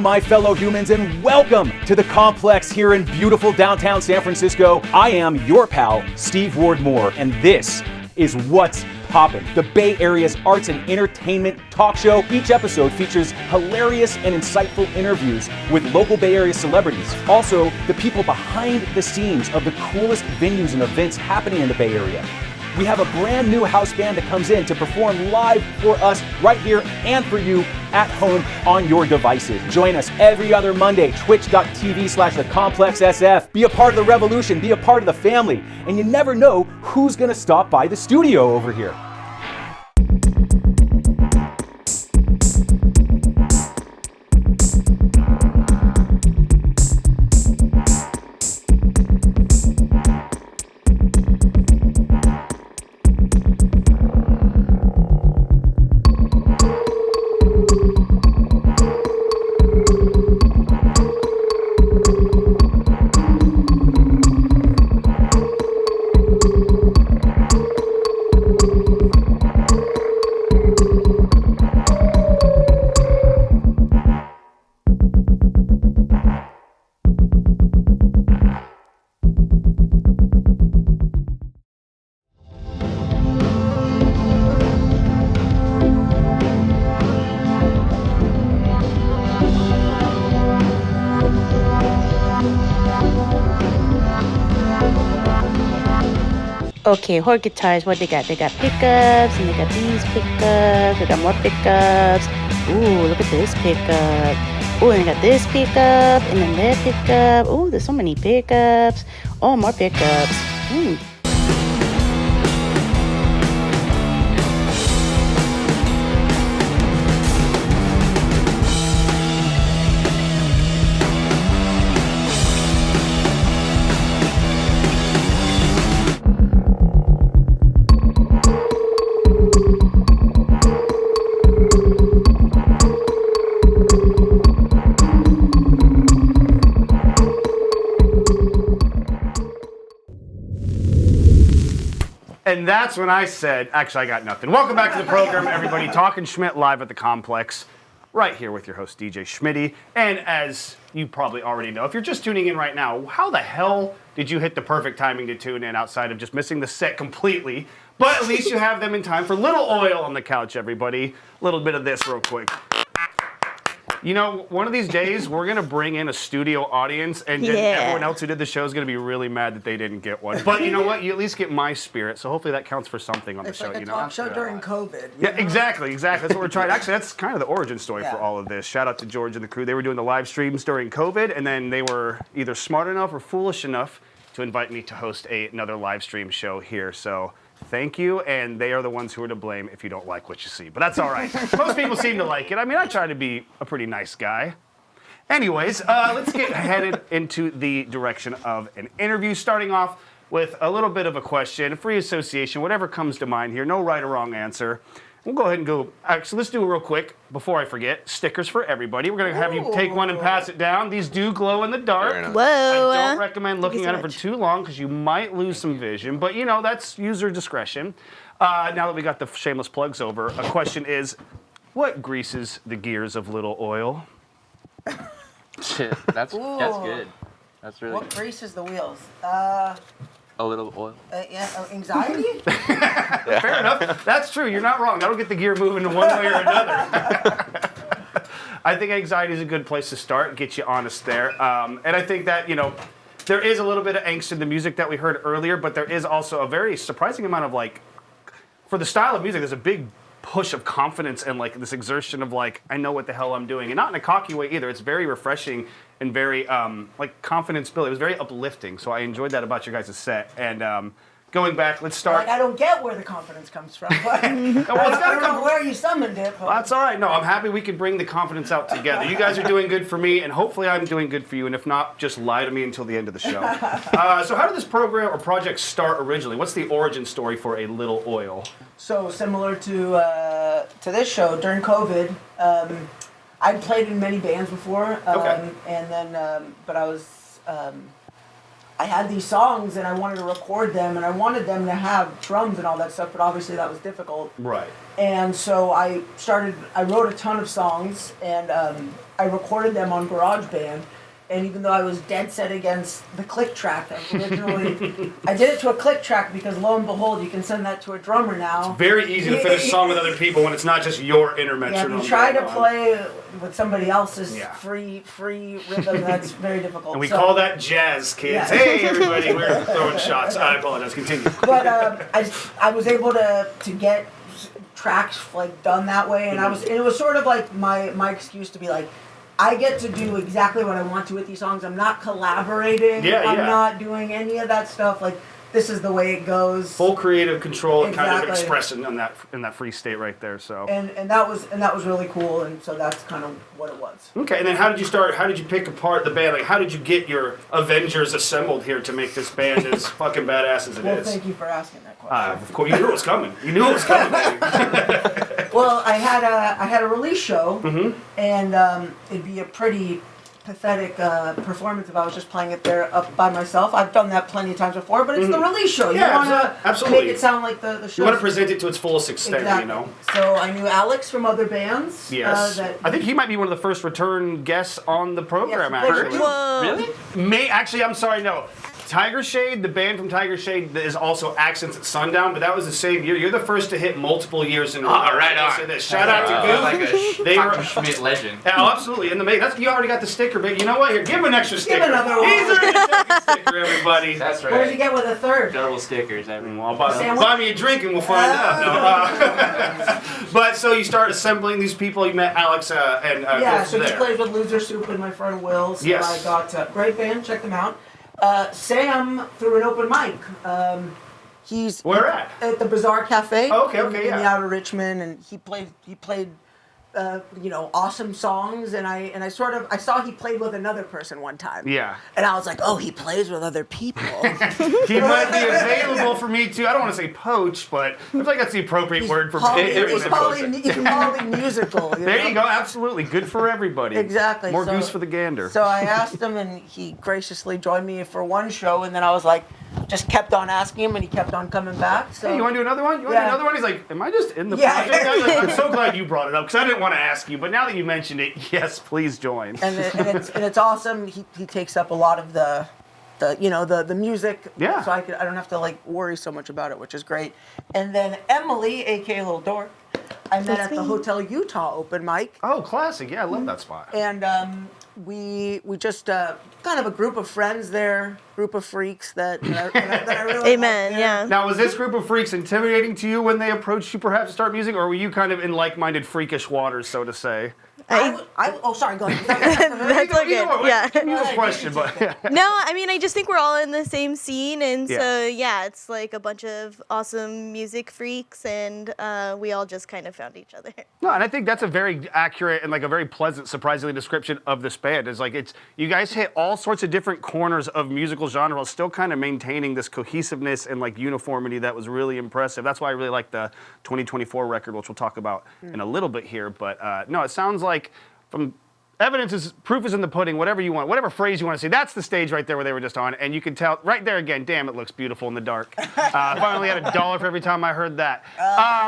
my fellow humans, and welcome to the Complex here in beautiful downtown San Francisco. I am your pal, Steve Wardmore, and this is What's Poppin', the Bay Area's arts and entertainment talk show. Each episode features hilarious and insightful interviews with local Bay Area celebrities. Also, the people behind the scenes of the coolest venues and events happening in the Bay Area. We have a brand new house band that comes in to perform live for us right here and for you at home on your devices. Join us every other Monday, twitch.tv/thecomplexsf. Be a part of the revolution, be a part of the family, and you never know who's gonna stop by the studio over here. Okay, Horde guitars, what they got? They got pickups, and they got these pickups. They got more pickups. Ooh, look at this pickup. Ooh, and they got this pickup, and then that pickup. Ooh, there's so many pickups. Oh, more pickups. And that's when I said, actually, I got nothing. Welcome back to the program, everybody. Talking Schmidt live at the Complex, right here with your host, DJ Schmitty. And as you probably already know, if you're just tuning in right now, how the hell did you hit the perfect timing to tune in outside of just missing the set completely? But at least you have them in time for Little Oil on the couch, everybody. A little bit of this real quick. You know, one of these days, we're going to bring in a studio audience, and then everyone else who did the show is going to be really mad that they didn't get one. But you know what? You at least get my spirit, so hopefully that counts for something on the show. It's like a you know? talk show during COVID. Yeah, exactly. That's what we're trying. Actually, that's kind of the origin story for all of this. Shout out to George and the crew. They were doing the live streams during COVID, and then they were either smart enough or foolish enough to invite me to host another live stream show here. So thank you, and they are the ones who are to blame if you don't like what you see. But that's all right. Most people seem to like it. I mean, I try to be a pretty nice guy. Anyways, let's get headed into the direction of an interview, starting off with a little bit of a question, free association, whatever comes to mind here, no right or wrong answer. We'll go ahead and go. Actually, let's do it real quick before I forget. Stickers for everybody. We're going to have you take one and pass it down. These do glow in the dark. Whoa. I don't recommend looking at it for too long because you might lose some vision, but you know, that's user discretion. Now that we got the shameless plugs over, a question is, what greases the gears of Little Oil? Shit, that's good. That's really What good. greases the wheels? A little oil. Anxiety? Fair enough. That's true. You're not wrong. That'll get the gear moving one way or another. I think anxiety is a good place to start, get you honest there. And I think that, you know, there is a little bit of angst in the music that we heard earlier, but there is also a very surprising amount of, like, for the style of music, there's a big push of confidence and like this exertion of like, I know what the hell I'm doing, and not in a cocky way either. It's very refreshing and very like confidence building. It was very uplifting, so I enjoyed that about your guys' set. And going back, let's start. Like, I don't get where the confidence comes from. But Well, it's gotta I don't know where you summoned it. But That's all right. No, I'm happy we could bring the confidence out together. You guys are doing good for me, and hopefully I'm doing good for you. And if not, just lie to me until the end of the show. So how did this program or project start originally? What's the origin story for A Little Oil? So similar to this show during COVID, I'd played in many bands before, Okay. and then but I was I had these songs and I wanted to record them and I wanted them to have drums and all that stuff, but obviously that was difficult. Right. And so I wrote a ton of songs and I recorded them on GarageBand. And even though I was dead set against the click track, originally, I did it to a click track because lo and behold, you can send that to a drummer now. Very easy to finish a song with other people when it's not just your inner Yeah, metronome. if you try to going on. play with somebody else's Yeah. free rhythm, that's very difficult. And we So- call that jazz, kids. Yeah. Hey, everybody, we're throwing shots. I apologize. Continue. But I was able to get tracks like done that way, and it was sort of like my excuse to be like, I get to do exactly what I want to with these songs. I'm not collaborating. Yeah, I'm yeah. not doing any of that stuff. Like, this is the way it goes. Full creative control and kind of Exactly. expression in that free state right there. So. And that was really cool, and so that's kind of what it was. Okay, and then how did you start? How did you pick apart the band? Like, how did you get your Avengers assembled here to make this band as fucking badass as it is? Well, thank you for asking that question. Of course, you knew it was coming. You knew it was coming, baby. Well, I had a release show, Mm-hmm. and it'd be a pretty pathetic performance if I was just playing it there up by myself. I've done that plenty of times before, but it's the release show. Mm-hmm. Yeah, you want to absolutely. make it sound like the show. You want to present it to its fullest extent, Exactly. you know? So I knew Alex from other bands. Yes. I think he might be one of the first return guests on the program, Yes, actually. Whoa. Really? Actually, I'm sorry, no. Tiger Shade, the band from Tiger Shade, is also Accents at Sundown, but that was the same year. You're the first to hit multiple years in a row. Oh, right on. Say this. Shout out to Like Goof. a They were- fucking Schmidt legend. Yeah, oh, absolutely. In the main, you already got the sticker, but you know what? Here, give him an extra sticker. another one. He's earned a second sticker, everybody. That's What did you right. get with a third? Double stickers. Well, buy Sandwich? me a drink and we'll find out. No, but so you start assembling these people. You met Alex and Yeah, Goof so he there. plays with Loser Soup and my friend Will. So Yes. I got great band. Check them out. Sam threw an open mic. He's Where at? At the Bazaar Cafe. Oh, okay, in yeah. the outer Richmond, and he played, awesome songs, and I saw he played with another person one time. Yeah. And I was like, oh, he plays with other people. He might be available for me too. I don't want to say poach, but I feel like that's the appropriate word for me. He's probably musical. There you go. Absolutely. Good for everybody. Exactly. More So- goose for the gander. So I asked him, and he graciously joined me for one show, and then I was like, just kept on asking him, and he kept on coming back. So Hey, you want to do another one? You want to do Yeah. another one? He's like, am I just in the Yeah. project? I'm so glad you brought it up because I didn't want to ask you, but now that you mentioned it, yes, please join. and it's awesome. He takes up a lot of the music. Yeah. So I don't have to like worry so much about it, which is great. And then Emily, aka Little Dork, I met at the Hotel Utah open mic, Oh, classic. Yeah, I love that spot. and we just kind of a group of friends there, group of freaks that I really Amen. like there. Yeah. Now, was this group of freaks intimidating to you when they approached you perhaps to start music, or were you kind of in like-minded freakish waters, so to say? Sorry, go ahead. That's all good. Yeah. No question, but No, I mean, I just think we're all in the same scene, and Yeah. so yeah, it's like a bunch of awesome music freaks, and we all just kind of found each other. no, and I think that's a very accurate and like a very pleasant, surprisingly description of this band. Is like you guys hit all sorts of different corners of musical genre while still kind of maintaining this cohesiveness and like uniformity that was really impressive. That's why I really like the 2024 record, which we'll talk about in a little bit here. But no, it sounds like from proof is in the pudding, whatever you want, whatever phrase you want to say. That's the stage right there where they were just on. And you can tell right there again, damn, it looks beautiful in the dark. If I only had $1 for every time I heard that.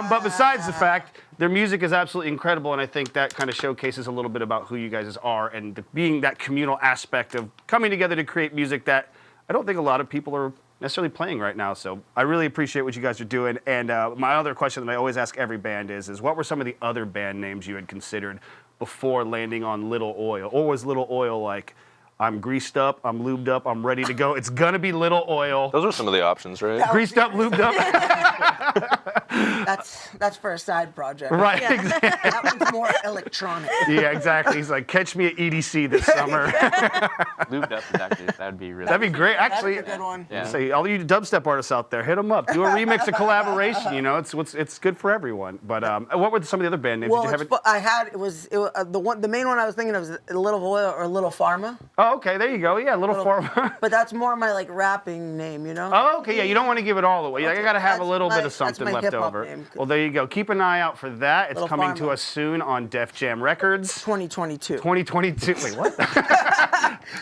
But besides the fact, their music is absolutely incredible. And I think that kind of showcases a little bit about who you guys are and being that communal aspect of coming together to create music that I don't think a lot of people are necessarily playing right now. So I really appreciate what you guys are doing. And my other question that I always ask every band is what were some of the other band names you had considered before landing on Little Oil? Or was Little Oil like, I'm greased up, I'm lubed up, I'm ready to go. It's gonna be Little Oil. Those are some of the options, right? Greased up, lubed up. That's for a side project. Right, exactly. That one's more electronic. Yeah, exactly. He's like, catch me at EDC this summer. Lubed up is actually, that'd be really. That'd be great. Actually, That's a good one. Yeah. say all you dubstep artists out there, hit them up. Do a remix, a collaboration. You know, it's good for everyone. But what were some of the other band names? Well, Did you have the main one I was thinking of was Little Oil or Little Pharma. Oh, Oh, okay, there you go. Yeah, a little farmer. But that's more my like rapping name, you know? Oh, okay, yeah, you don't want to give it all away. Like, I got to have a That's little bit my- of that's something my left hip-hop over. name. Well, there you go. Keep an eye out for that. It's Little coming to Pharma. us soon on Def Jam Records. 2022. 2022. Wait, what?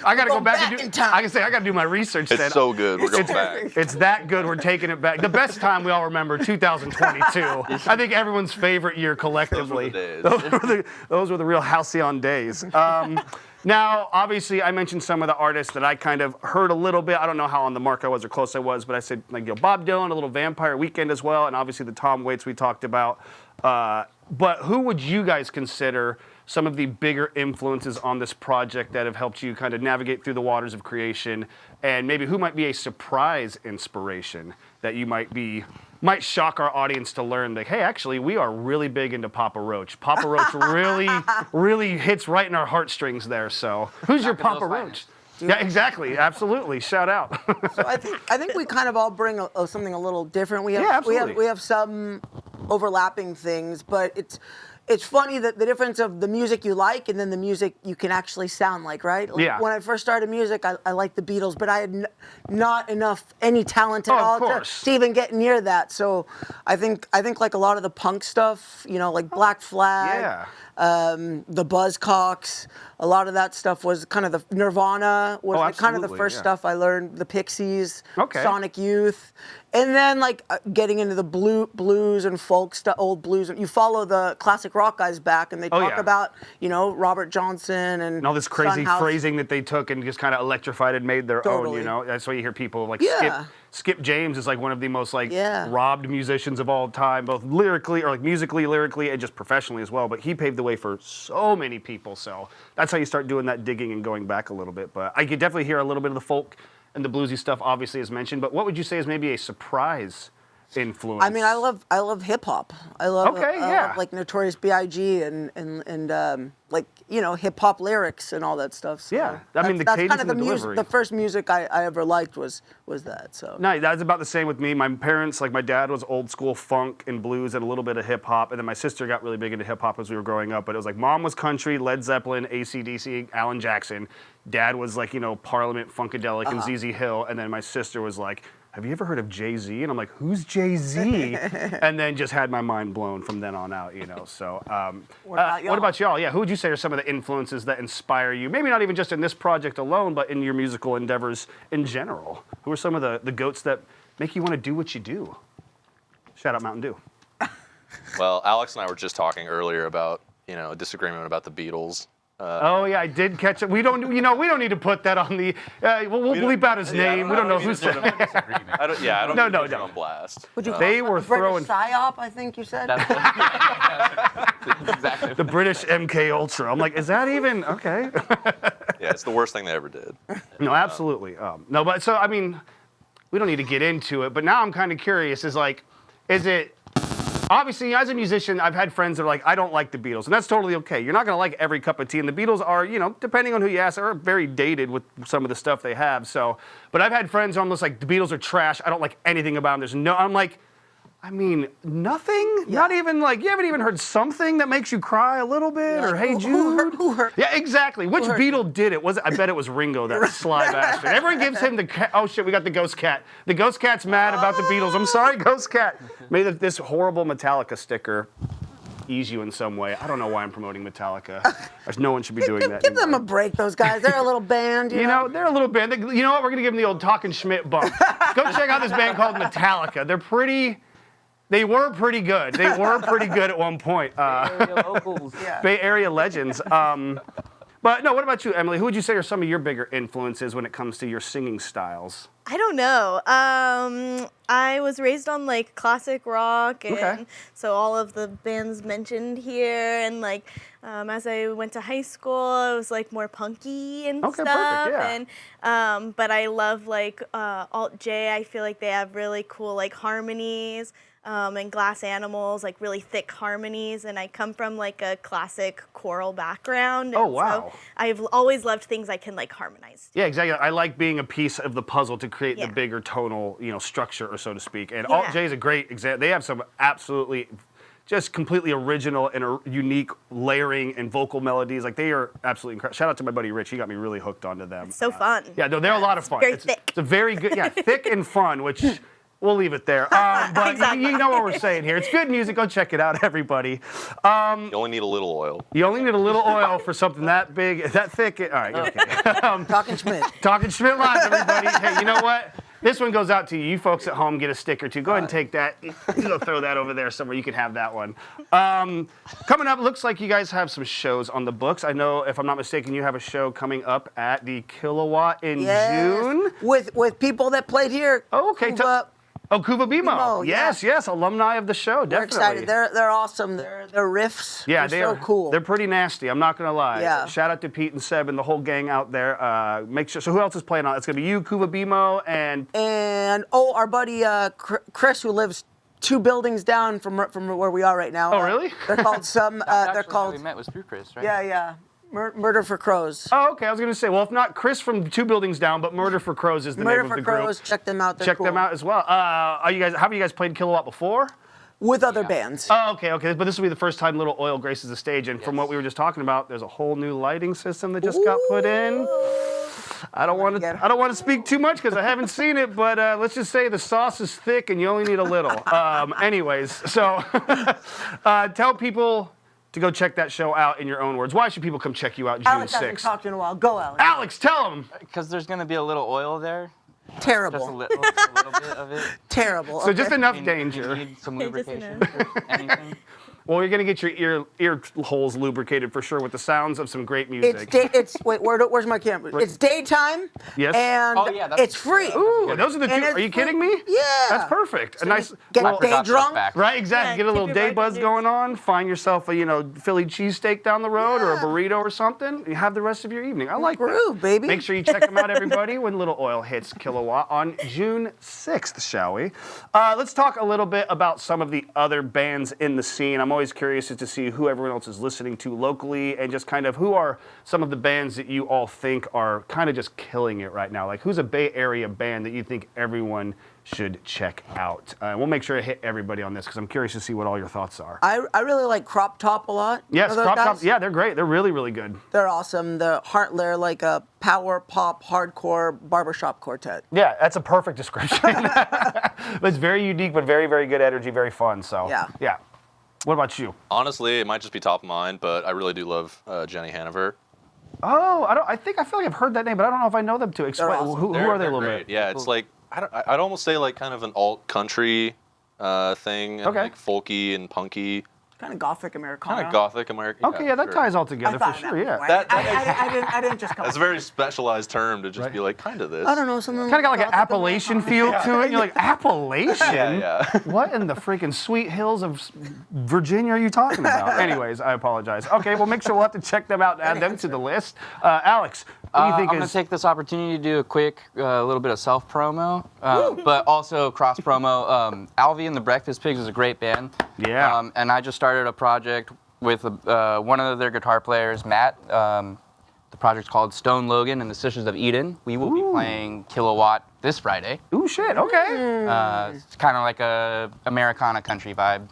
I got to go back and do. in time. I can say I got to do my research. It's then. so good. We're going back. It's that good. We're taking it back. The best time we all remember, 2022. I think everyone's favorite year collectively. Those were the real halcyon days. Now, obviously, I mentioned some of the artists that I kind of heard a little bit. I don't know how on the mark I was or close I was, but I said like Bob Dylan, a little Vampire Weekend as well, and obviously the Tom Waits we talked about. But who would you guys consider some of the bigger influences on this project that have helped you kind of navigate through the waters of creation, and maybe who might be a surprise inspiration that you might shock our audience to learn that, hey, actually, we are really big into Papa Roach. Papa Roach really hits right in our heartstrings there. So who's your Papa Roach? Yeah, exactly. Absolutely. Shout out. So I think we kind of all bring something a little different. We have some overlapping things, but it's funny that the difference of the music you like and then the music you can actually sound like, right? Like Yeah. When I first started music, I liked the Beatles, but I had not any talent at all to even get near that. So I think like a lot of the punk stuff, like Black Flag, the Buzzcocks, a lot of that stuff was kind of the Nirvana was like kind of the first stuff I learned. The Pixies, Sonic Youth, and then like getting into the blues and folk stuff, old blues. You follow the classic rock guys back, and they talk about Robert Johnson and all this crazy phrasing that they took and just kind of electrified and made their own. That's why you hear people like Skip James is like one of the most robbed musicians of all time, both lyrically or like musically, lyrically, and just professionally as well. But he paved the way for so many people. So that's how you start doing that digging and going back a little bit. But I could definitely hear a little bit of the folk and the bluesy stuff, obviously, as mentioned. But what would you say is maybe a surprise influence? I mean, I love hip hop. I love like Notorious B.I.G. and like hip hop lyrics and all that stuff. So I mean, the cadence kind of and the delivery. The first music I ever liked was that. So no, that's about the same with me. My parents, like my dad, was old school funk and blues and a little bit of hip hop, and then my sister got really big into hip hop as we were growing up. But it was like mom was country, Led Zeppelin, AC/DC, Alan Jackson. Dad was like Parliament, Funkadelic, and ZZ Hill, and then my sister was like, have you ever heard of Jay-Z? And I'm like, who's Jay-Z? And then just had my mind blown from then on out, So what about y'all? Yeah, who would you say are some of the influences that inspire you? Maybe not even just in this project alone, but in your musical endeavors in general. Who are some of the goats that make you want to do what you do? Shout out Mountain Dew. Well, Alex and I were just talking earlier about, a disagreement about the Beatles. I did catch it. We don't need to put that on the. We'll bleep out his name. We don't know who's. I don't know. On blast. They were throwing psyop. I think you said. Exactly. The British MK Ultra. I'm like, is that even okay? Yeah, it's the worst thing they ever did. No, absolutely. No, but so I mean, we don't need to get into it. But now I'm kind of curious. Is it? Obviously, as a musician, I've had friends that are like, I don't like the Beatles, and that's totally okay. You're not going to like every cup of tea, and the Beatles are, depending on who you ask, are very dated with some of the stuff they have. So, but I've had friends almost like, the Beatles are trash. I don't like anything about them. I'm like, I mean, nothing? Yeah. Not even like, you haven't even heard something that makes you cry a little bit? Or Hey Jude? Who hurt? Yeah, exactly. Which Beatle did it? I bet it was Ringo, that sly bastard. Everyone gives him the, oh shit, we got the Ghost Cat. The Ghost Cat's mad about the Beatles. I'm sorry, Ghost Cat. May this horrible Metallica sticker ease you in some way. I don't know why I'm promoting Metallica. No one should be doing that Give anymore. them a break, those guys. They're a little band. You know, they're a little band. You know what? We're going to give them the old Talkin' Schmidt bump. Go check out this band called Metallica. They were pretty good. They were pretty good at one point. Bay Area legends. But no, what about you, Emily? Who would you say are some of your bigger influences when it comes to your singing styles? I don't know. I was raised on like classic rock, and so all of the bands mentioned here, and like as I went to high school, it was like more punky and stuff. Perfect, yeah. And but I love like Alt J. I feel like they have really cool like harmonies. And Glass Animals, like really thick harmonies, and I come from like a classic choral background. Oh, wow. So I've always loved things I can like harmonize. Yeah, exactly. I like being a piece of the puzzle to create the bigger tonal, structure, or so to speak. And Alt J is a great example. They have some absolutely just completely original and unique layering and vocal melodies. Like they are absolutely incredible. Shout out to my buddy Rich. He got me really hooked onto them. So fun. Yeah, no, they're a lot of fun. very thick. It's a very good, yeah, thick and fun, which we'll leave it there. But Exactly. you know what we're saying here. It's good music. Go check it out, everybody. You only need a little oil. You only need a little oil for something that big, that thick. All right, okay. Talking Schmidt. Talking Schmidt Live, everybody. Hey, you know what? This one goes out to you. You folks at home, get a stick or two. Go ahead and take that. Go throw that over there somewhere. You can have that one. Coming up, looks like you guys have some shows on the books. I know, if I'm not mistaken, you have a show coming up at the Kilowatt in June. With people that played here. Oh, okay. Kuva Bimo. Bimo, Yes, yes, alumni of the show, We're definitely. excited. They're awesome. Their riffs. Yeah, they're so cool. They're pretty nasty. I'm not gonna lie. Yeah. Shout out to Pete and Seb and the whole gang out there. Make sure. So who else is playing on? It's gonna be you, Kuva Bimo, and our buddy Chris, who lives 2 buildings down from where we are right now. Oh, really? They're called some. They're called. We met was through Chris, right? Yeah. Murder for Crows. Oh, okay. I was gonna say, well, if not Chris from 2 buildings down, but Murder for Crows is the name of the group. Murder for Crows. Check them out. They're Check cool. them out as well. Have you guys played Kilowatt before? With other bands. Oh, okay. But this will be the first time Little Oil graces the stage, and from what we were just talking about, there's a whole new lighting system that just got put in. I don't want to speak too much because I haven't seen it, but let's just say the sauce is thick and you only need a little. Anyways, so tell people to go check that show out in your own words. Why should people come check you out June 6th? Alex hasn't talked in a while. Go, Alex. Alex, tell them. Because there's going to be a little oil there. Terrible. Just a little bit of it. Terrible. So just enough You danger. need some Just lubrication enough. or anything. Well, you're going to get your ear holes lubricated for sure with the sounds of some great music. Where's my camera? It's daytime. Yes. And Oh, yeah, that's- it's free. Ooh, those are the two. And it's Are you free. kidding me? Yeah. That's perfect. A nice Get little- day drunk. Right, exactly. Yeah, Get a little keep day your buzz bartenders. going on. Find yourself a Philly cheesesteak down the road or a burrito or something. You have the rest of your evening. I like that. Groove, baby. Make sure you check them out, everybody, when Little Oil hits Kilowatt on June 6th, shall we? Let's talk a little bit about some of the other bands in the scene. I'm always curious to see who everyone else is listening to locally and just kind of who are some of the bands that you all think are kind of just killing it right now. Like who's a Bay Area band that you think everyone should check out? We'll make sure to hit everybody on this because I'm curious to see what all your thoughts are. I really like Crop Top a lot. Yes, You know those Crop Top. guys? Yeah, they're great. They're really, really good. They're awesome. They're like a power pop, hardcore barbershop quartet. Yeah, that's a perfect description. It's very unique, but very, very good energy, very fun. So yeah. What about you? Honestly, it might just be top of mind, but I really do love Jenny Hanover. Oh, I feel like I've heard that name, but I don't know if I know them too. Explain. awesome. Who are they a little great. bit? Yeah, it's like I'd almost say like kind of an alt country thing, and Okay. like folky and punky, Kind of gothic Americana. kind of gothic American. Okay, yeah, that sure. ties all together for sure. Yeah. I didn't just come. That's a very specialized term to just be like kind of this. I don't know, something. Kind of got like an gothic Appalachian Americana. feel to it. And you're like, Appalachian? Yeah. What in the freaking sweet hills of Virginia are you talking about? Anyways, I apologize. Okay, well, make sure we'll have to check them out and add them to the list. Alex, what do you think I'm going to take this opportunity to do a quick little bit of self-promo, but also cross-promo. Alvy and the Breakfast Pigs is a great band. Yeah. And I just started a project with one of their guitar players, Matt. The project's called Stone Logan and the Sisters of Eden. We will be playing Kilowatt this Friday. Ooh, shit, okay. It's kind of like a Americana country vibe.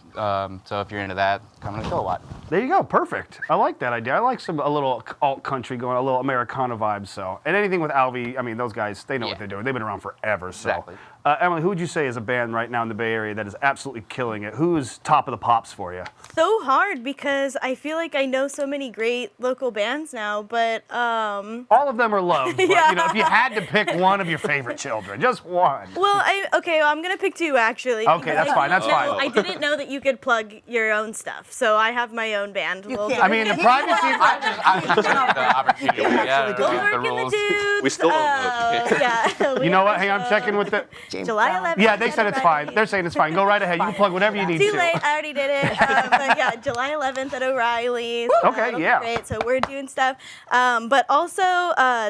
So if you're into that, come to Kilowatt. There you go, perfect. I like that idea. I like a little alt country going, a little Americana vibe. So, and anything with Alvy, I mean, those guys, they know what they're doing. They've been around forever. So, Exactly. Emily, who would you say is a band right now in the Bay Area that is absolutely killing it? Who's top of the pops for you? So hard because I feel like I know so many great local bands now, but All of them are loved, but if you had to pick one of your favorite children, just one. well, I'm gonna pick 2 actually. Okay, because that's I fine, didn't that's fine. know- I didn't know that you could plug your own stuff, so I have my own band. We'll can't. I mean, the privacy. I just took the opportunity. Yeah, We'll the work in the rules. dudes. We still don't know. Yeah. You know what? Hang on, I'm checking with the. July 11th. Yeah, they said it's fine. They're saying it's fine. Go right ahead. You can plug whatever you need Too to. late. I already did it. But yeah, July 11th at O'Reilly's. Okay, it'll be yeah. great. So we're doing stuff. But also,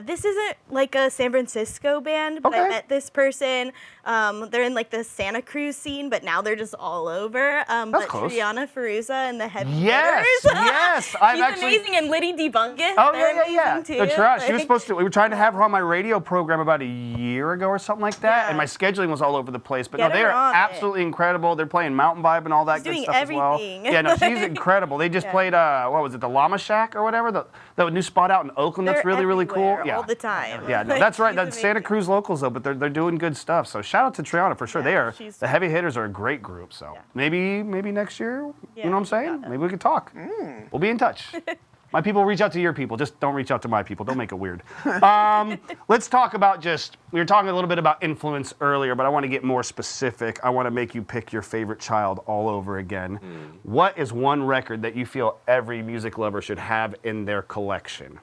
this isn't like a San Francisco band, but Okay. I met this person. They're in like the Santa Cruz scene, but now they're just all over. But close. Triana Feruza and the Heavy Yes, Hitters. yes. I've She's actually. amazing. And Liddy Debunkus. Oh they're yeah. amazing too. That's right. She was Like- supposed to. We were trying to have her on my radio program about a year ago or something like that, Yeah. and my schedule scheduling was all over the place, but Get no, they her are on it. absolutely incredible. They're playing mountain vibe and all that She's good doing stuff as well. everything. Yeah, no, she's incredible. They just played what was it, the Llama Shack or whatever, the new spot out in Oakland. That's They're really cool. everywhere Yeah, all the time. yeah, no, Like, that's right. she's That's Santa amazing. Cruz locals though, but they're doing good stuff. So shout out to Triana for sure. They are she's- the Heavy Hitters are a great group. So maybe next year, you know what I'm saying? yeah. Maybe we could talk. We'll be in touch. My people reach out to your people. Just don't reach out to my people. Don't make it weird. Let's talk about we were talking a little bit about influence earlier, but I want to get more specific. I want to make you pick your favorite child all over again. What is one record that you feel every music lover should have in their collection?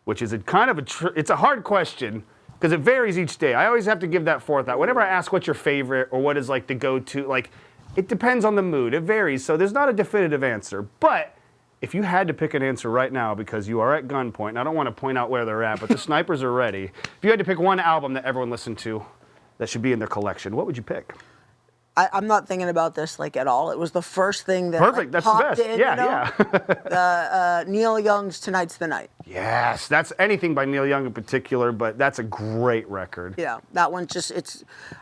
Which is it's a hard question because it varies each day. I always have to give that forethought. Whenever I ask what's your favorite or what is like the go-to, like it depends on the mood. It varies. So there's not a definitive answer, but if you had to pick an answer right now because you are at gunpoint, and I don't want to point out where they're at, but the snipers are ready. If you had to pick one album that everyone listened to that should be in their collection, what would you pick? I'm not thinking about this like at all. It was the first thing that Perfect, that's the popped best. in, Yeah, yeah. Neil Young's "Tonight's the Night." Yes, that's anything by Neil Young in particular, but that's a great record. Yeah, that one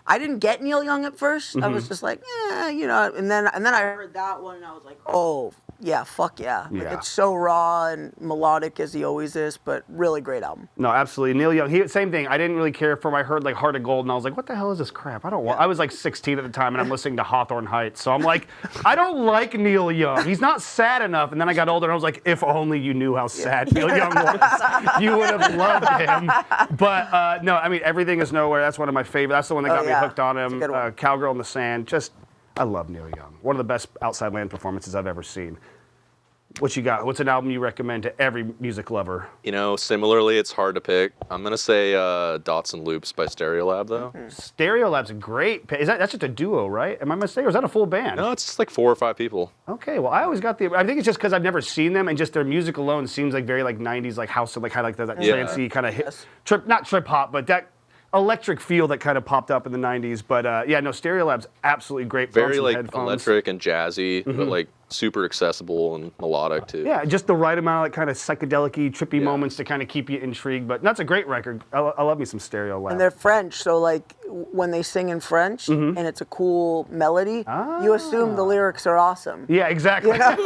I didn't get Neil Young at first. I was just like, and then I heard that one and I was like, oh. Yeah, fuck yeah. Like, Yeah. it's so raw and melodic as he always is, but really great album. No, absolutely. Neil Young, same thing. I didn't really care for him. I heard like Heart of Gold and I was like, what the hell is this crap? I was like 16 at the time and I'm listening to Hawthorne Heights. So I'm like, I don't like Neil Young. He's not sad enough. And then I got older and I was like, if only you knew how sad Neil Young was, you would have loved him. But no, I mean, Everything Is Nowhere. That's one of my favorite. That's the one that got me hooked on him. That's a good one. Cowgirl in the Sand. I love Neil Young. One of the best Outside Land performances I've ever seen. What you got? What's an album you recommend to every music lover? You know, similarly, it's hard to pick. I'm gonna say Dots and Loops by Stereolab, though. Stereolab's a great. That's just a duo, right? Am I mistaken? Or is that a full band? No, it's just like 4 or 5 people. Okay, well, I always got I think it's just because I've never seen them, and just their music alone seems like very like '90s, like house, like kind of like that trancey kind of hit, not trip hop, but that electric feel that kind of popped up in the '90s. But yeah, no, Stereolab's absolutely great. Very like headphones. electric and jazzy, but like super accessible and melodic too. Yeah, just the right amount of like kind of psychedelic-y, trippy moments to kind of keep you intrigued. But that's a great record. I love me some Stereolab. And they're French, so like when they sing in French and it's a cool melody, you assume the lyrics are awesome. Yeah, exactly. You know?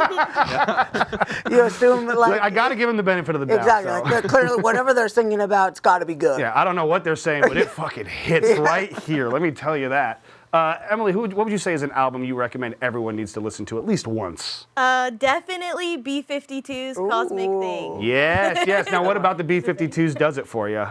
You assume like I got to give them the benefit of the doubt. exactly. so. Like they're clearly whatever they're singing about, it's got to be good. Yeah, I don't know what they're saying, but it fucking hits right here. Let me tell you that. Emily, what would you say is an album you recommend everyone needs to listen to at least once? Definitely B-52's Cosmic Thing. Yes, yes. Now, what about the B-52s does it for you?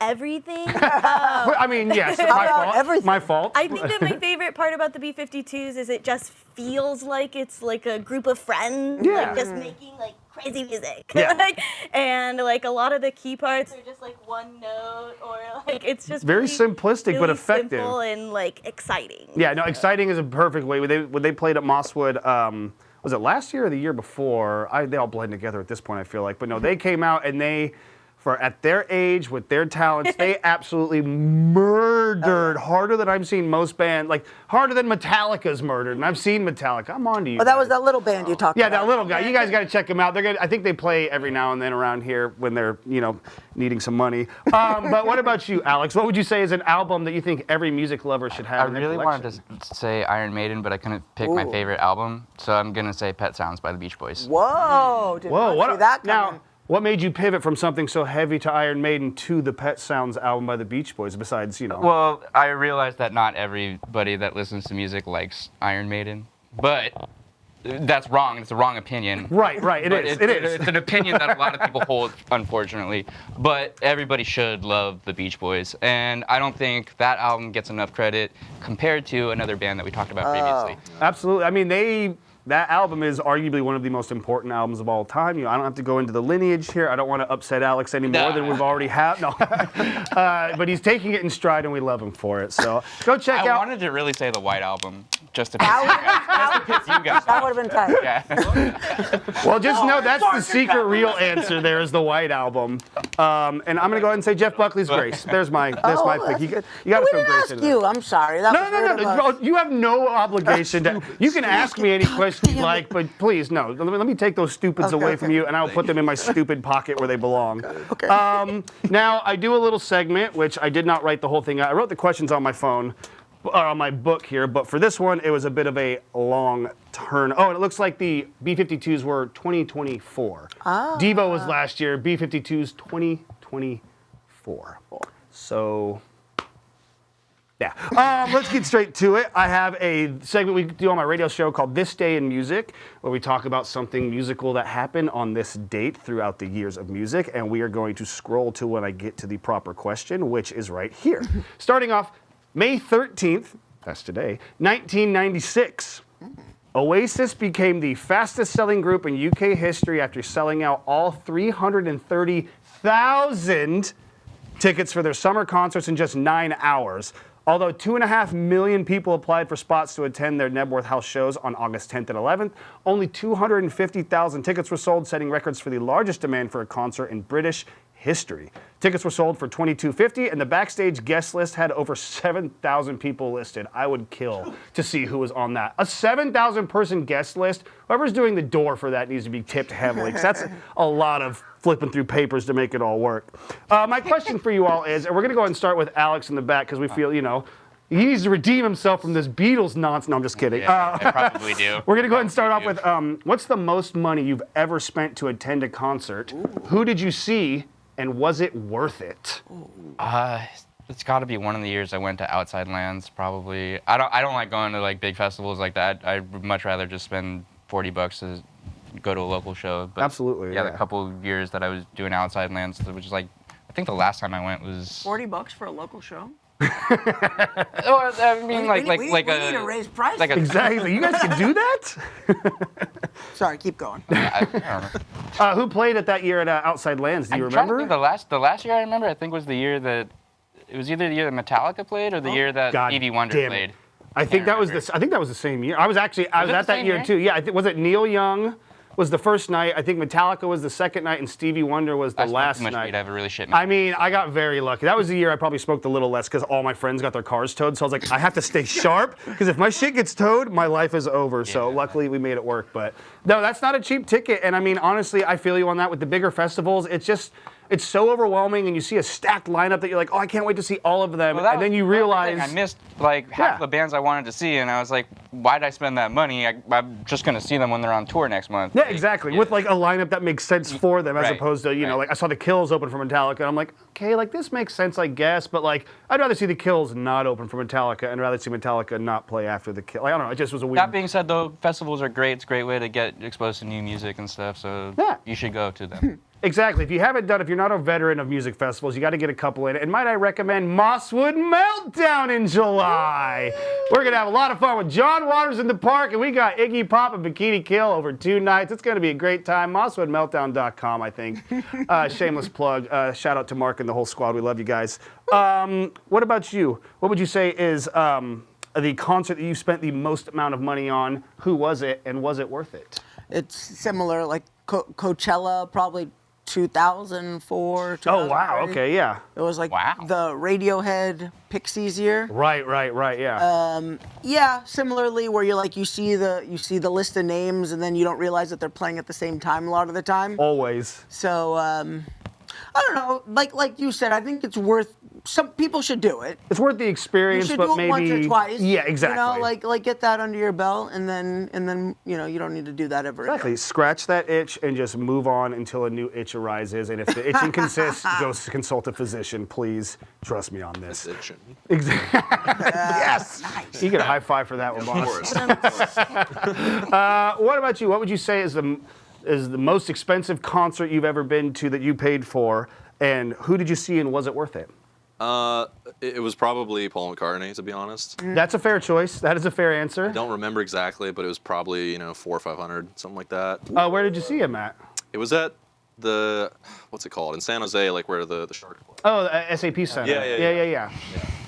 Everything. I mean, yes, my fault. everything? My fault. I think that my favorite part about the B-52s is it just feels like it's like a group of friends, Yeah. like just making like crazy music. Yeah. And like a lot of the key parts are just like one note or like it's just Very really, simplistic, but really effective. simple and like exciting. Yeah, no, exciting is a perfect way. When they played at Mosswood, was it last year or the year before? They all blend together at this point, I feel like. But no, they came out and at their age, with their talents, they absolutely murdered harder than I've seen most bands, like harder than Metallica's murdered. And I've seen Metallica. I'm on to you. Oh, that guys. was that little band you talked Yeah, about. that little guy. You guys got to check them out. I think they play every now and then around here when they're, needing some money. But what about you, Alex? What would you say is an album that you think every music lover should have I in their really collection? wanted to say Iron Maiden, but I couldn't pick my favorite album, so I'm gonna say Pet Sounds by the Beach Boys. Whoa! Did Whoa, not see that coming. Now, what made you pivot from something so heavy to Iron Maiden to the Pet Sounds album by the Beach Boys, besides, Well, I realized that not everybody that listens to music likes Iron Maiden, but that's wrong. It's a wrong opinion. Right, it But is. It's an opinion that a lot of people hold, unfortunately. But everybody should love the Beach Boys, and I don't think that album gets enough credit compared to another band that we talked about previously. Absolutely. I mean, that album is arguably one of the most important albums of all time. I don't have to go into the lineage here. I don't want to upset Alex any more than we've already have. No, but he's taking it in stride, and we love him for it. So go check I out. wanted to really say the White Album, just to piss you guys That would have been tight. Yeah. Well, just know that's the secret real answer. There is the White Album, and I'm gonna go ahead and say Jeff Buckley's Grace. There's my pick. That's You good. got to we throw didn't Grace ask in there. you. I'm sorry. That was No. rude of us. Bro, you have no obligation to. You can ask me any question like, but please, no. Let me take those stupids away from you, and I'll put them in my stupid pocket where they belong. Okay. Now, I do a little segment, which I did not write the whole thing out. I wrote the questions on my phone, on my book here, but for this one, it was a bit of a long turn. Oh, and it looks like the B-52s were 2024. Devo was last year. B-52s 2024. So... yeah. Let's get straight to it. I have a segment we do on my radio show called This Day in Music, where we talk about something musical that happened on this date throughout the years of music, and we are going to scroll to when I get to the proper question, which is right here. Starting off May 13th, that's today, 1996. Oasis became the fastest selling group in UK history after selling out all 330,000 tickets for their summer concerts in just 9 hours. Although 2.5 million people applied for spots to attend their Nebworth House shows on August 10th and 11th, only 250,000 tickets were sold, setting records for the largest demand for a concert in British history. Tickets were sold for $22.50, and the backstage guest list had over 7,000 people listed. I would kill to see who was on that. A 7,000 person guest list. Whoever's doing the door for that needs to be tipped heavily, because that's a lot of flipping through papers to make it all work. My question for you all is, and we're going to go ahead and start with Alex in the back, because we feel, you know, he needs to redeem himself from this Beatles nonsense. No, I'm just kidding. Yeah, I probably do. We're going to go ahead and start off with, what's the most money you've ever spent to attend a concert? Ooh. Who did you see, and was it worth it? It's got to be one of the years I went to Outside Lands, probably. I don't like going to like big festivals like that. I'd much rather just spend $40 to go to a local show. But absolutely. Yeah, the couple of years that I was doing Outside Lands, which is like, I think the last time I went was $40 for a local show. Oh, I mean, we need to raise prices. Like exactly. You guys can do that? Sorry, keep going. I don't know. Who played at that year at Outside Lands? Do you remember? The last year I remember, I think was the year that it was either the year that Metallica played or the year that Stevie Wonder played. I think that was the same year. I was at that year too. Yeah, was it Neil Young? Was the first night. I think Metallica was the second night, and Stevie Wonder was the last night. I have a really shit. I mean, I got very lucky. That was the year I probably smoked a little less because all my friends got their cars towed. So I was like, I have to stay sharp because if my shit gets towed, my life is over. Yeah. So luckily we made it work. But no, that's not a cheap ticket. And I mean, honestly, I feel you on that. With the bigger festivals, it's so overwhelming, and you see a stacked lineup that you're like, oh, I can't wait to see all of them. And then you realize I missed like half the bands I wanted to see, and I was like, why did I spend that money? I'm just gonna see them when they're on tour next month. Yeah, exactly. With like a lineup that makes sense for them, as opposed to like I saw the Kills open for Metallica, and I'm like, okay, like this makes sense, I guess, but like I'd rather see the Kills not open for Metallica, and rather see Metallica not play after the Kills. Like, I don't know, it just was a weird. That being said, though, festivals are great. It's a great way to get exposed to new music and stuff. So you should go to them. Exactly. If you're not a veteran of music festivals, you got to get a couple in. And might I recommend Mosswood Meltdown in July? We're going to have a lot of fun with John Waters in the park, and we got Iggy Pop and Bikini Kill over 2 nights. It's going to be a great time. MosswoodMeltdown.com, I think. Shameless plug. Shout out to Mark and the whole squad. We love you guys. What about you? What would you say is the concert that you spent the most amount of money on? Who was it, and was it worth it? It's similar, like Coachella, probably 2004, 2003. Oh, wow. Okay, yeah. It was like the Radiohead Pixies year. Right, yeah. Yeah, similarly, where you see the list of names, and then you don't realize that they're playing at the same time a lot of the time. Always. So, I don't know. Like you said, I think it's worth. Some people should do it. It's worth the experience, you should but do it maybe once or twice. Yeah, exactly. You know, like get that under your belt, and then you don't need to do that ever again. Exactly. Scratch that itch and just move on until a new itch arises. And if the itching consists, go consult a physician, please. Trust me on this. Exactly. Yes. Nice. You get a high five for that one, boss. What about you? What would you say is the most expensive concert you've ever been to that you paid for, and who did you see, and was it worth it? It was probably Paul McCartney, to be honest. That's a fair choice. That is a fair answer. I don't remember exactly, but it was probably, $400 or $500, something like that. Where did you see him at? It was at the, what's it called, in San Jose, like where the Sharks play. Oh, the SAP Center. Yeah.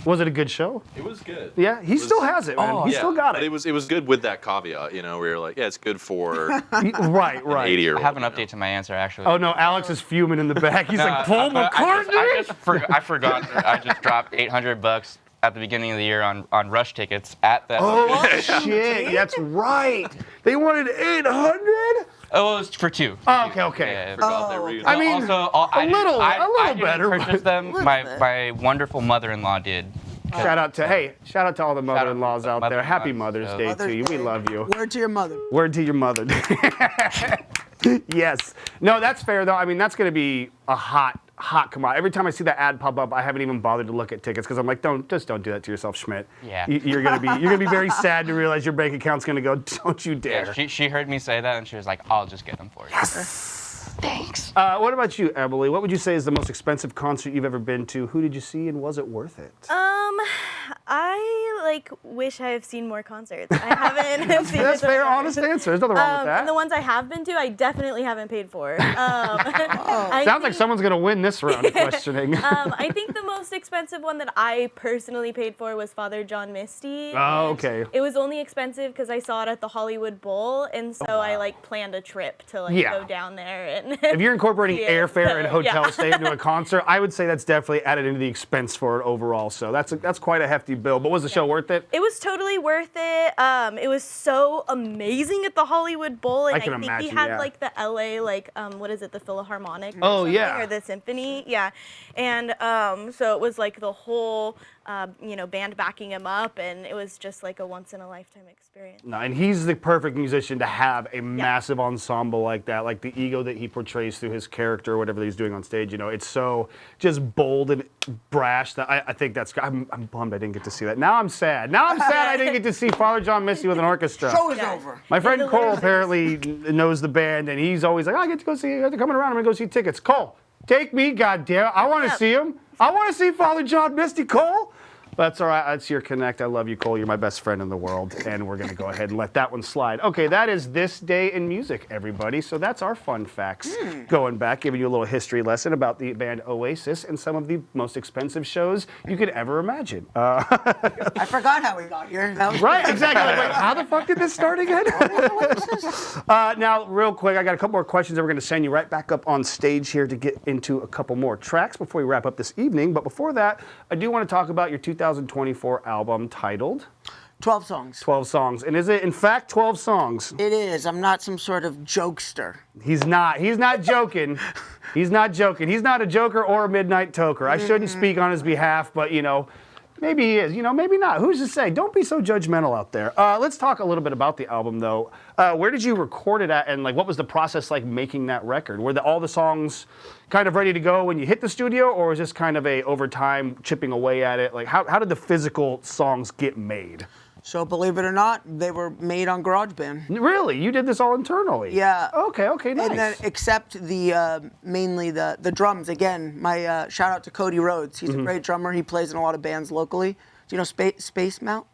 Was it a good show? It was good. Yeah, he still has it, man. He still got it. But it was good with that caveat, where you're like, yeah, it's good for right. an 80-year-old. I have an update to my answer, actually. Oh, no, Alex is fuming in the back. He's like, Paul McCartney? I forgot. I just dropped $800 at the beginning of the year on rush tickets at that. Oh shit, that's right. They wanted 800. Oh, it was for 2. Oh, okay. Yeah. Forgot they were even- I mean, also, a little I didn't better, purchase but- them. My wonderful mother-in-law did. Shout out to all the mother-in-laws out there. Happy Mother's Day Mother's to you. We Day. love you. Word to your mother. Word to your mother. Yes. No, that's fair though. I mean, that's going to be a hot commodity. Every time I see that ad pop up, I haven't even bothered to look at tickets because I'm like, don't do that to yourself, Schmidt. Yeah. You're gonna be very sad to realize your bank account's gonna go. Don't you dare. Yeah, she heard me say that and she was like, I'll just get them for you. Thanks. What about you, Emily? What would you say is the most expensive concert you've ever been to? Who did you see, and was it worth it? I wish I have seen more concerts. I haven't seen. That's fair, honest answer. There's nothing wrong with that. And the ones I have been to, I definitely haven't paid for. Sounds like someone's gonna win this round of questioning. I think the most expensive one that I personally paid for was Father John Misty. Oh, okay. It was only expensive because I saw it at the Hollywood Bowl, and so I planned a trip to go down there. And If you're incorporating Yeah. airfare and hotel Yeah. stay into a concert, I would say that's definitely added into the expense for it overall. So that's quite a hefty bill. But was the show worth it? it was totally worth it. It was so amazing at the Hollywood Bowl, and I can think imagine, he had yeah. the LA what is it, the Philharmonic? Or Oh, something, yeah. or the Symphony, yeah. And so it was the whole band backing him up, and it was just a once in a lifetime experience. No, and he's the perfect musician to have a massive ensemble like that, like the ego that he portrays through his character or whatever he's doing on stage. It's so just bold and brash that I think that's. I'm bummed I didn't get to see that. Now I'm sad. I didn't get to see Father John Misty with an orchestra. Show is over. My friend the Cole lyrics. apparently knows the band, and he's always like, I get to go see. They're coming around. I'm gonna go see tickets. Cole, take me, goddamn! I want to see him. I want to see Father John Misty. Cole. That's all right. That's your connect. I love you, Cole. You're my best friend in the world. And we're going to go ahead and let that one slide. Okay, that is This Day in Music, everybody. So that's our fun facts. Going back, giving you a little history lesson about the band Oasis and some of the most expensive shows you could ever imagine. I forgot how we got here. That was Right, exactly. Wait, how the fuck did this start again? Now, real quick, I got a couple more questions, and we're going to send you right back up on stage here to get into a couple more tracks before we wrap up this evening. But before that, I do want to talk about your 2024 album titled 12 songs. 12 Songs. And is it, in fact, 12 songs? It is. I'm not some sort of jokester. He's not. He's not joking. He's not joking. He's not a joker or a midnight toker. I shouldn't speak on his behalf, but, maybe he is. Maybe not. Who's to say? Don't be so judgmental out there. Let's talk a little bit about the album, though. Where did you record it at, and what was the process like making that record? Were all the songs kind of ready to go when you hit the studio, or was this kind of a over time chipping away at it? How did the physical songs get made? So believe it or not, they were made on GarageBand. Really? You did this all internally? Yeah. Okay, nice. And then except the mainly the drums. Again, my shout out to Cody Rhodes. He's a great drummer. He plays in a lot of bands locally. Do you know Space Moth?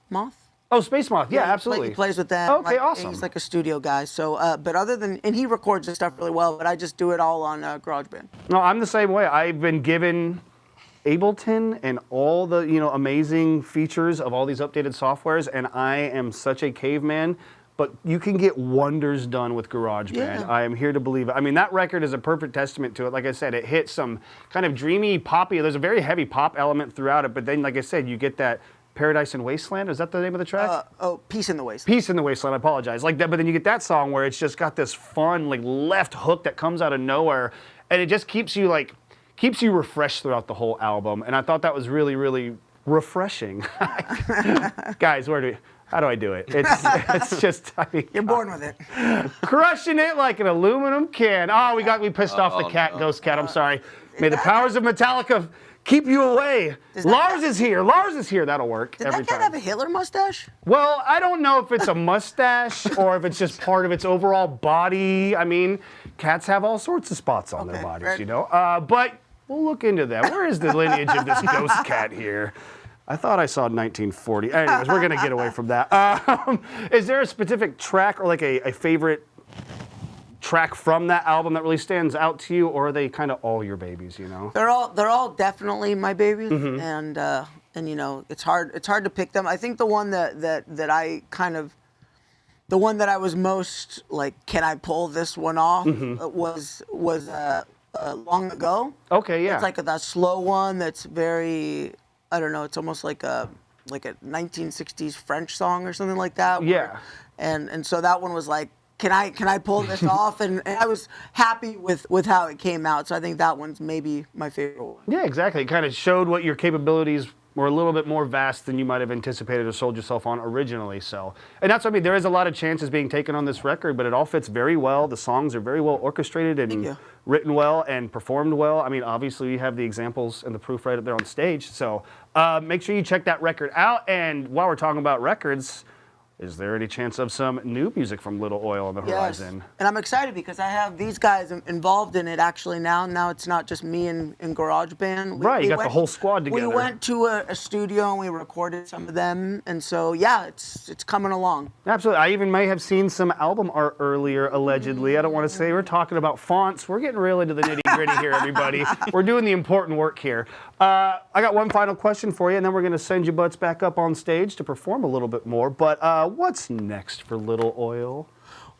Oh, Space Moth. Yeah, absolutely. He plays with that. Okay, awesome. He's like a studio guy. So, but and he records his stuff really well. But I just do it all on GarageBand. No, I'm the same way. I've been given Ableton and all the amazing features of all these updated softwares, and I am such a caveman. But you can get wonders done with GarageBand. Yeah. I am here to believe it. I mean, that record is a perfect testament to it. Like I said, it hits some kind of dreamy, poppy. There's a very heavy pop element throughout it, but then, like I said, you get that Paradise and Wasteland. Is that the name of the track? Peace in the Wasteland. Peace in the Wasteland. I apologize. Like that, but then you get that song where it's just got this fun, left hook that comes out of nowhere, and it just keeps you refreshed throughout the whole album. And I thought that was really, really refreshing. Guys, how do I do it? It's just, You're born with it. crushing it like an aluminum can. Oh, we pissed off the cat, Ghost Cat. I'm sorry. May the powers of Metallica keep you away. Lars is here. That'll work Did every that cat time. have a Hitler mustache? Well, I don't know if it's a mustache or if it's just part of its overall body. I mean, cats have all sorts of spots on their bodies, right. But we'll look into that. Where is the lineage of this ghost cat here? I thought I saw 1940. Anyways, we're going to get away from that. Is there a specific track or a favorite track from that album that really stands out to you, or are they kind of all your babies, They're all definitely my babies, and it's hard to pick them. I think the one that I kind of, the one that I was most can I pull this one off was Long Ago. Okay, yeah. It's that slow one that's very I don't know. It's almost like a 1960s French song or something like that. Yeah. And so that one was like, can I pull this off? And I was happy with how it came out. So I think that one's maybe my favorite one. Yeah, exactly. It kind of showed what your capabilities were a little bit more vast than you might have anticipated or sold yourself on originally. So, and that's what I mean. There is a lot of chances being taken on this record, but it all fits very well. The songs are very well orchestrated and written well and performed well. I mean, obviously you have the examples and the proof right up there on stage. So make sure you check that record out. And while we're talking about records, is there any chance of some new music from Little Oil on the horizon? And I'm excited because I have these guys involved in it actually now. Now it's not just me and GarageBand. Right, you got the whole squad together. We went to a studio and we recorded some of them. And so, yeah, it's coming along. Absolutely. I even may have seen some album art earlier, allegedly. I don't want to say. We're talking about fonts. We're getting real into the nitty-gritty here, everybody. We're doing the important work here. I got one final question for you, and then we're going to send you butts back up on stage to perform a little bit more. But what's next for Little Oil?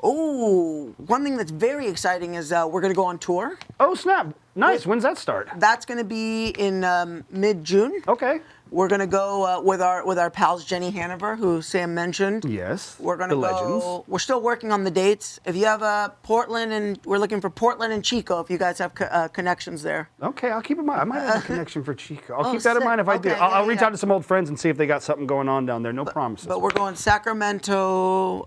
Oh, one thing that's very exciting is we're going to go on tour. Oh, snap. Nice. When's that start? That's going to be in mid-June. Okay. We're going to go with our pals Jenny Hanover, who Sam mentioned. Yes. We're going to go. Legends. We're still working on the dates. If you have Portland, and we're looking for Portland and Chico, if you guys have connections there. Okay, I'll keep in mind. I might have a connection for Chico. I'll keep that in sick. mind if I do. Okay, I'll reach out to some old friends and see if they got something going on down there. No promises. But we're going Sacramento.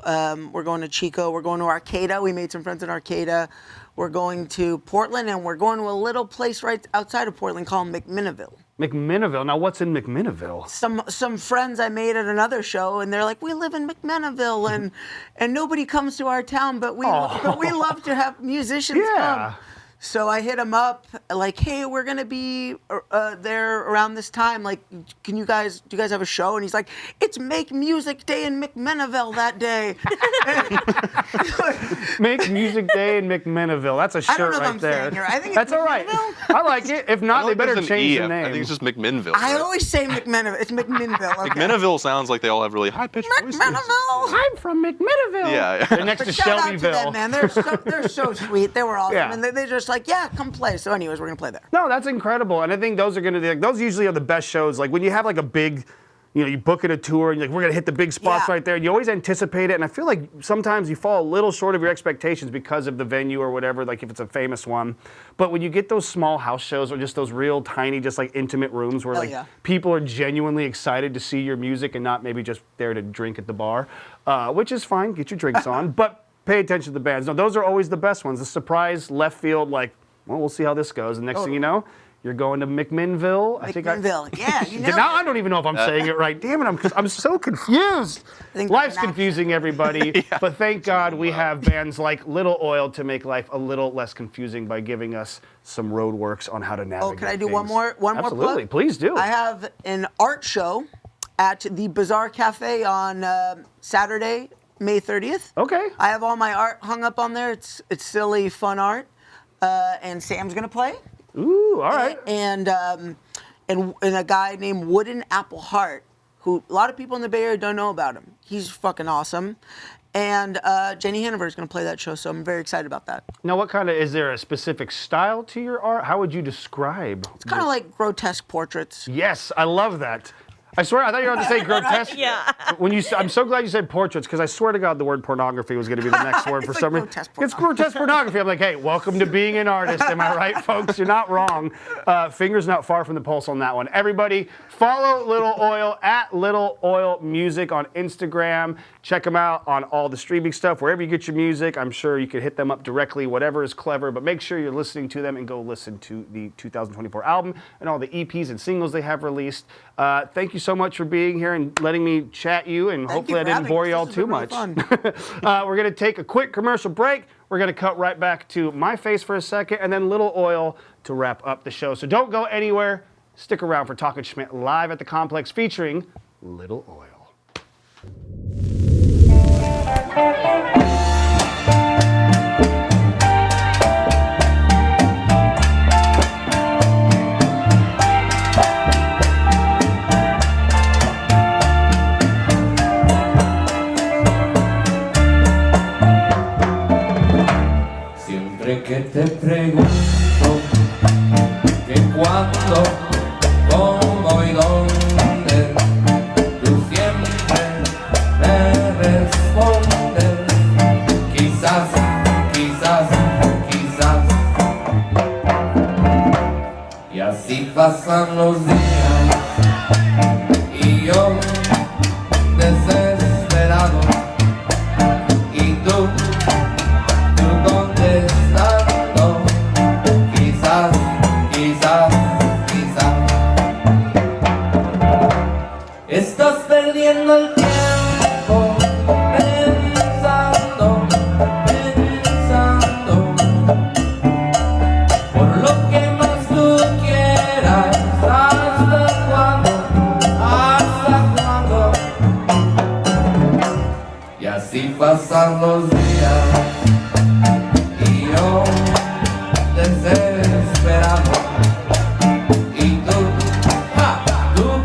We're going to Chico. We're going to Arcata. We made some friends in Arcata. We're going to Portland, and we're going to a little place right outside of Portland called McMinnville. McMinnville. Now, what's in McMinnville? Some friends I made at another show, and they're like, "We live in McMinnville, and nobody comes to our town, but we love to have musicians come." So I hit him up, like, "Hey, we're gonna be there around this time. Like, do you guys have a show?" And he's like, "It's Make Music Day in McMinnville that day." Make Music Day in McMinnville. That's a shirt I don't know right if I'm there. saying it right. I think That's it's all right. McMinnville. I like it. If not, they better change the name. I think it's just McMinnville. I right? always say McMinnville. It's McMinnville. Okay. McMinnville sounds like they all have really high-pitched voices. McMinnville. I'm from McMinnville. Yeah. They're next to Shout out to Shelbyville. them, man. They're so sweet. They were awesome, Yeah. and they're just like, "Yeah, come play." So, anyways, we're gonna play there. No, that's incredible, and I think those are going to be those usually are the best shows. Like when you have like a big, you book it a tour and you're like, we're going to hit the big spots right there. And you always anticipate it, and I feel like sometimes you fall a little short of your expectations because of the venue or whatever. Like if it's a famous one, but when you get those small house shows or just those real tiny, just like intimate rooms where people are genuinely excited to see your music and not maybe just there to drink at the bar, which is fine. Get your drinks on, but pay attention to the bands. No, those are always the best ones. The surprise left field, like. Well, we'll see how this goes. And next thing you know, you're going to McMinnville. McMinnville, yeah. You know now I don't even know if I'm saying it right. Damn it, I'm so confused. Life's confusing, everybody. But thank God we have bands like Little Oil to make life a little less confusing by giving us some road works on how to navigate. Oh, can I do things. one more? Absolutely, plug? Please do. I have an art show at the Bazaar Cafe on Saturday, May 30th. Okay. I have all my art hung up on there. It's silly, fun art. And Sam's gonna play. Ooh, all right. And a guy named Wooden Apple Heart, who a lot of people in the Bay Area don't know about him. He's fucking awesome. And Jenny Hanover is gonna play that show, so I'm very excited about that. Now, is there a specific style to your art? How would you describe? It's kind of like grotesque portraits. Yes, I love that. I swear, I thought you were going to say grotesque. Yeah. I'm so glad you said portraits because I swear to God the word pornography was going to be the next word for some reason. It's grotesque pornography. I'm like, hey, welcome to being an artist. Am I right, folks? You're not wrong. Fingers not far from the pulse on that one. Everybody, follow Little Oil at Little Oil Music on Instagram. Check them out on all the streaming stuff. Wherever you get your music, I'm sure you could hit them up directly, whatever is clever. But make sure you're listening to them and go listen to the 2024 album and all the EPs and singles they have released. Thank you so much for being here and letting me chat you, and hopefully I didn't bore you all too much. We're going to take a quick commercial break. We're going to cut right back to my face for a second, and then Little Oil to wrap up the show. So don't go anywhere. Stick around for Talkin' Schmidt live at the Complex featuring Little Oil. Siempre que te pregunto que cuándo, cómo y dónde perdiendo el tiempo pensando, pensando por lo que más tú quieras. ¿Hasta cuándo? ¿Hasta cuándo? Y así pasan los días y yo desesperado. Y tú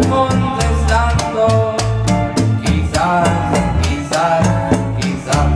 contestando, quizás, quizás, quizás.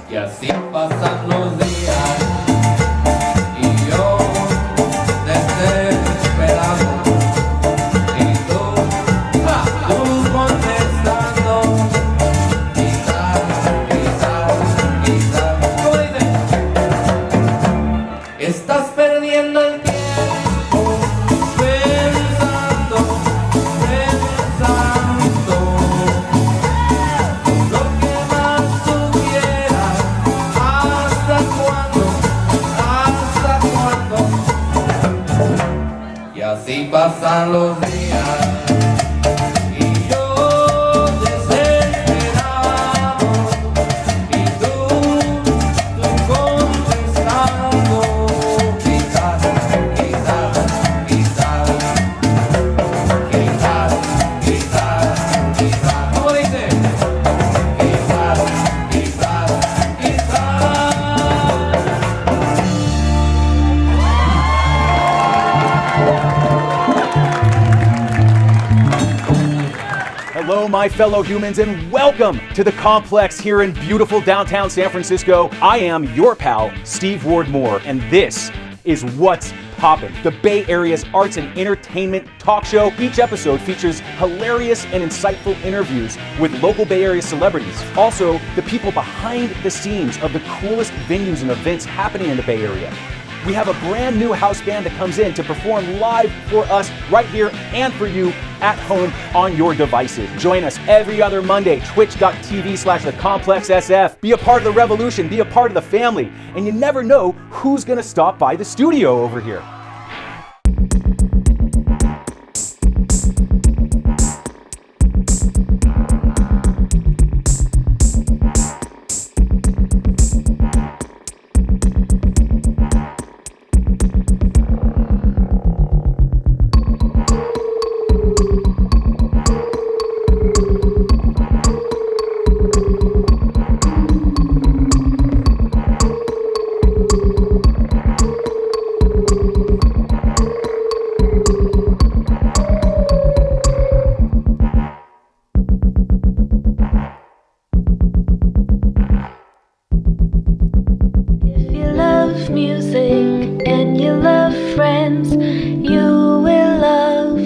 Y así pasan los días y yo desesperado. Y tú contestando, quizás, quizás, quizás. ¿Cómo dices? Estás perdiendo el tiempo pensando, pensando lo que más tú quieras. ¿Hasta cuándo? ¿Hasta cuándo? Y así pasan los días y yo desesperado. Y tú contestando, quizás, quizás, quizás, quizás, quizás, quizás. ¿Cómo dice? Quizás, quizás, quizás. Hello, my fellow humans, and welcome to the complex here in beautiful downtown San Francisco. I am your pal, Steve Ward Moore, and this is What's Poppin', the Bay Area's arts and entertainment talk show. Each episode features hilarious and insightful interviews with local Bay Area celebrities. Also, the people behind the scenes of the coolest venues and events happening in the Bay Area. We have a brand new house band that comes in to perform live for us right here and for you at home on your devices. Join us every other Monday, twitch.tv/thecomplexsf. Be a part of the revolution, be a part of the family, and you never know who's gonna stop by the studio over here.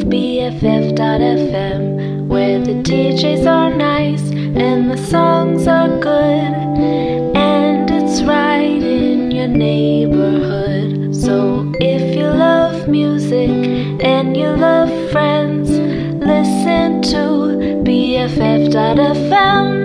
BFF.FM, where the DJs are nice and the songs are good, and it's right in your neighborhood. So if you love music and you love friends, listen to BFF.FM.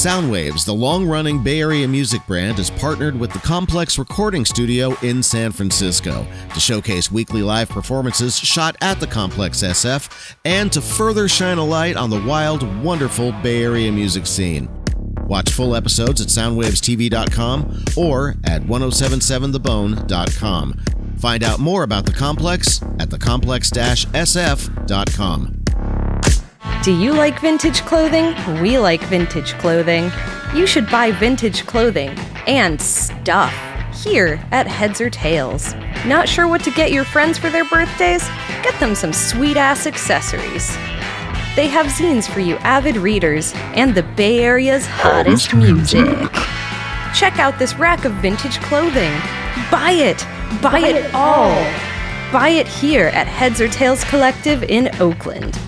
Soundwaves, the long-running Bay Area music brand, has partnered with the Complex Recording Studio in San Francisco to showcase weekly live performances shot at the Complex SF and to further shine a light on the wild, wonderful Bay Area music scene. Watch full episodes at soundwavestv.com or at 1077thebone.com. Find out more about the Complex at thecomplex-sf.com. Do you like vintage clothing? We like vintage clothing. You should buy vintage clothing and stuff here at Heads or Tails. Not sure what to get your friends for their birthdays? Get them some sweet-ass accessories. They have zines for you avid readers and the Bay Area's hottest music. Check out this rack of vintage clothing. Buy it! Buy it all! Buy it here at Heads or Tails Collective in Oakland.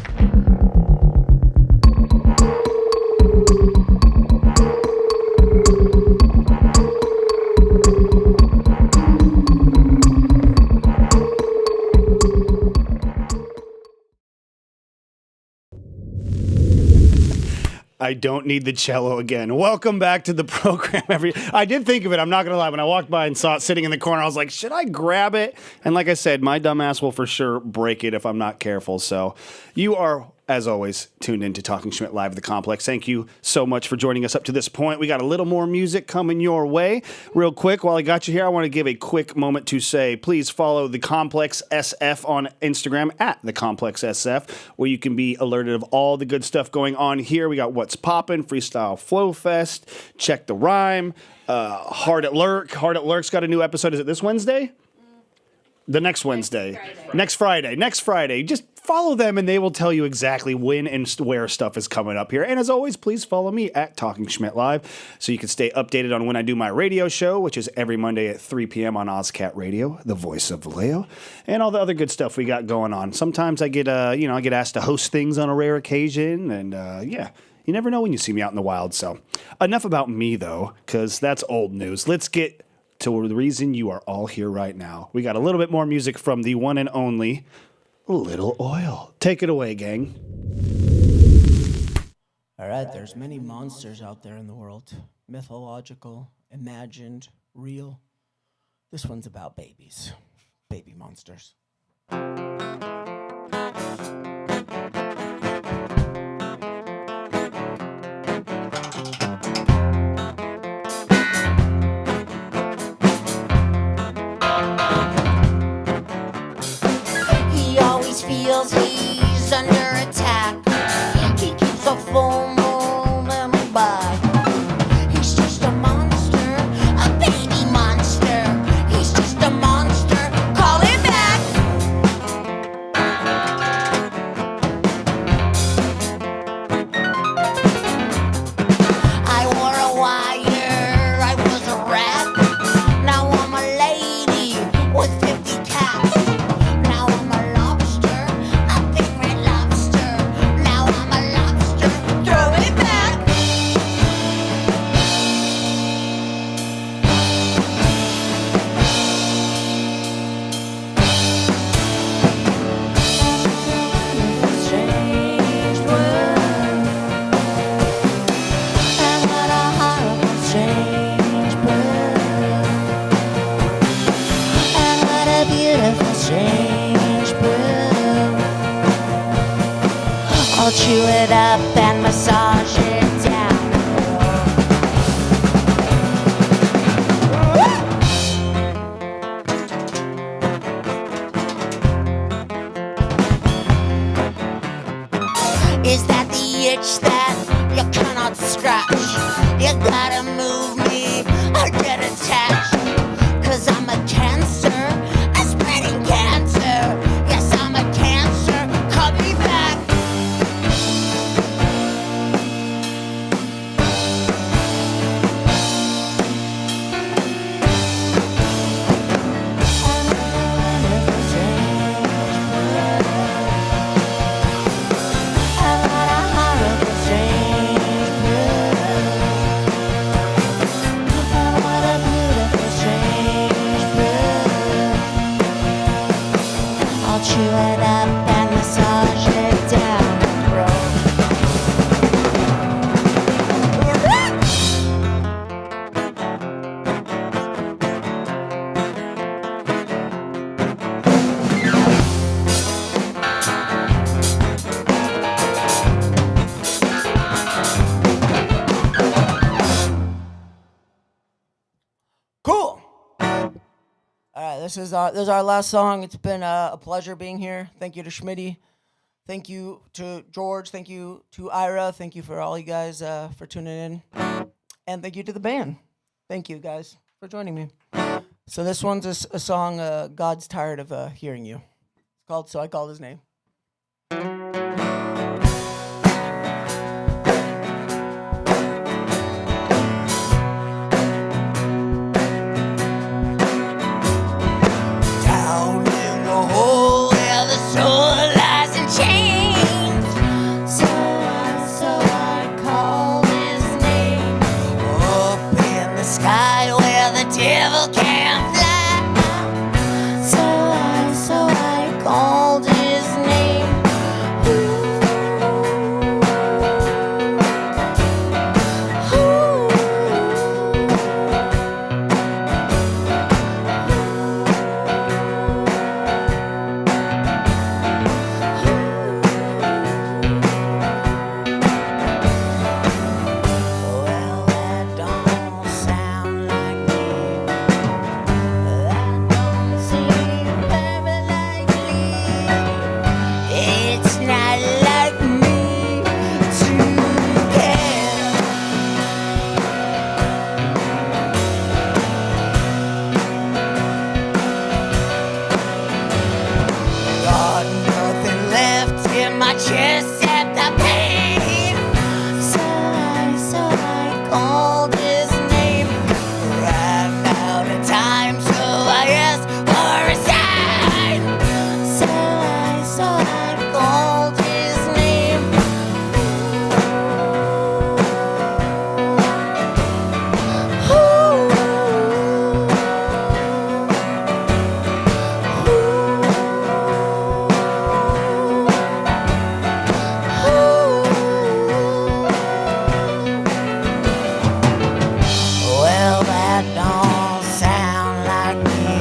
I don't need the cello again. Welcome back to the program. I did think of it, I'm not going to lie. When I walked by and saw it sitting in the corner, I was like, should I grab it? And like I said, my dumbass will for sure break it if I'm not careful. So you are, as always, tuned in to Talking Schmidt Live at the Complex. Thank you so much for joining us up to this point. We got a little more music coming your way. Real quick, while I got you here, I want to give a quick moment to say, please follow the Complex SF on Instagram at the Complex SF, where you can be alerted of all the good stuff going on here. We got What's Poppin', Freestyle Flow Fest, Check the Rhyme, Hard at Lurk. Hard at Lurk's got a new episode. Is it this Wednesday? The next Wednesday. Next Friday. Just follow them and they will tell you exactly when and where stuff is coming up here. And as always, please follow me at Talking Schmidt Live so you can stay updated on when I do my radio show, which is every Monday at 3 p.m. on Ozcat Radio, the voice of Vallejo, and all the other good stuff we got going on. Sometimes I get asked to host things on a rare occasion, and you never know when you see me out in the wild. So enough about me though, because that's old news. Let's get to the reason you are all here right now. We got a little bit more music from the one and only Little Oil. Take it away, gang. All right, there's many monsters out there in the world. Mythological, imagined, real. This one's about babies. Baby monsters. Feels he's under attack. He keeps a full moon in the back. He's just a monster, a baby monster. He's just a monster. Call him back. I wore a wire. I was a rat. Now I'm a lady with 50 cats. I'll chew it up and massage it down. Is that the itch that you cannot scratch? You gotta move me or get attached. 'Cause I'm a cancer, a spreading cancer. Yes, I'm a cancer. Call me back. Chew it up and massage it down, bro. this is our last song. It's been a pleasure being here. Thank you to Schmidt. Thank you to George. Thank you to Ira. Thank you for all you guys for tuning in. And thank you to the band. Thank you guys for joining me. So this one's a song, God's Tired of Hearing You. It's called So I Called His Name. Down in the hole where the soul lies in chains. So I called his name. Up in the sky where the devil can't fly. So I called his name. Well, that don't sound like me. That don't seem very likely. It's not like me to care. Got nothing left in my chest except the pain. So I called his name. Ran out of time, so I asked for a sign. So I called his name. Well, that don't sound like me.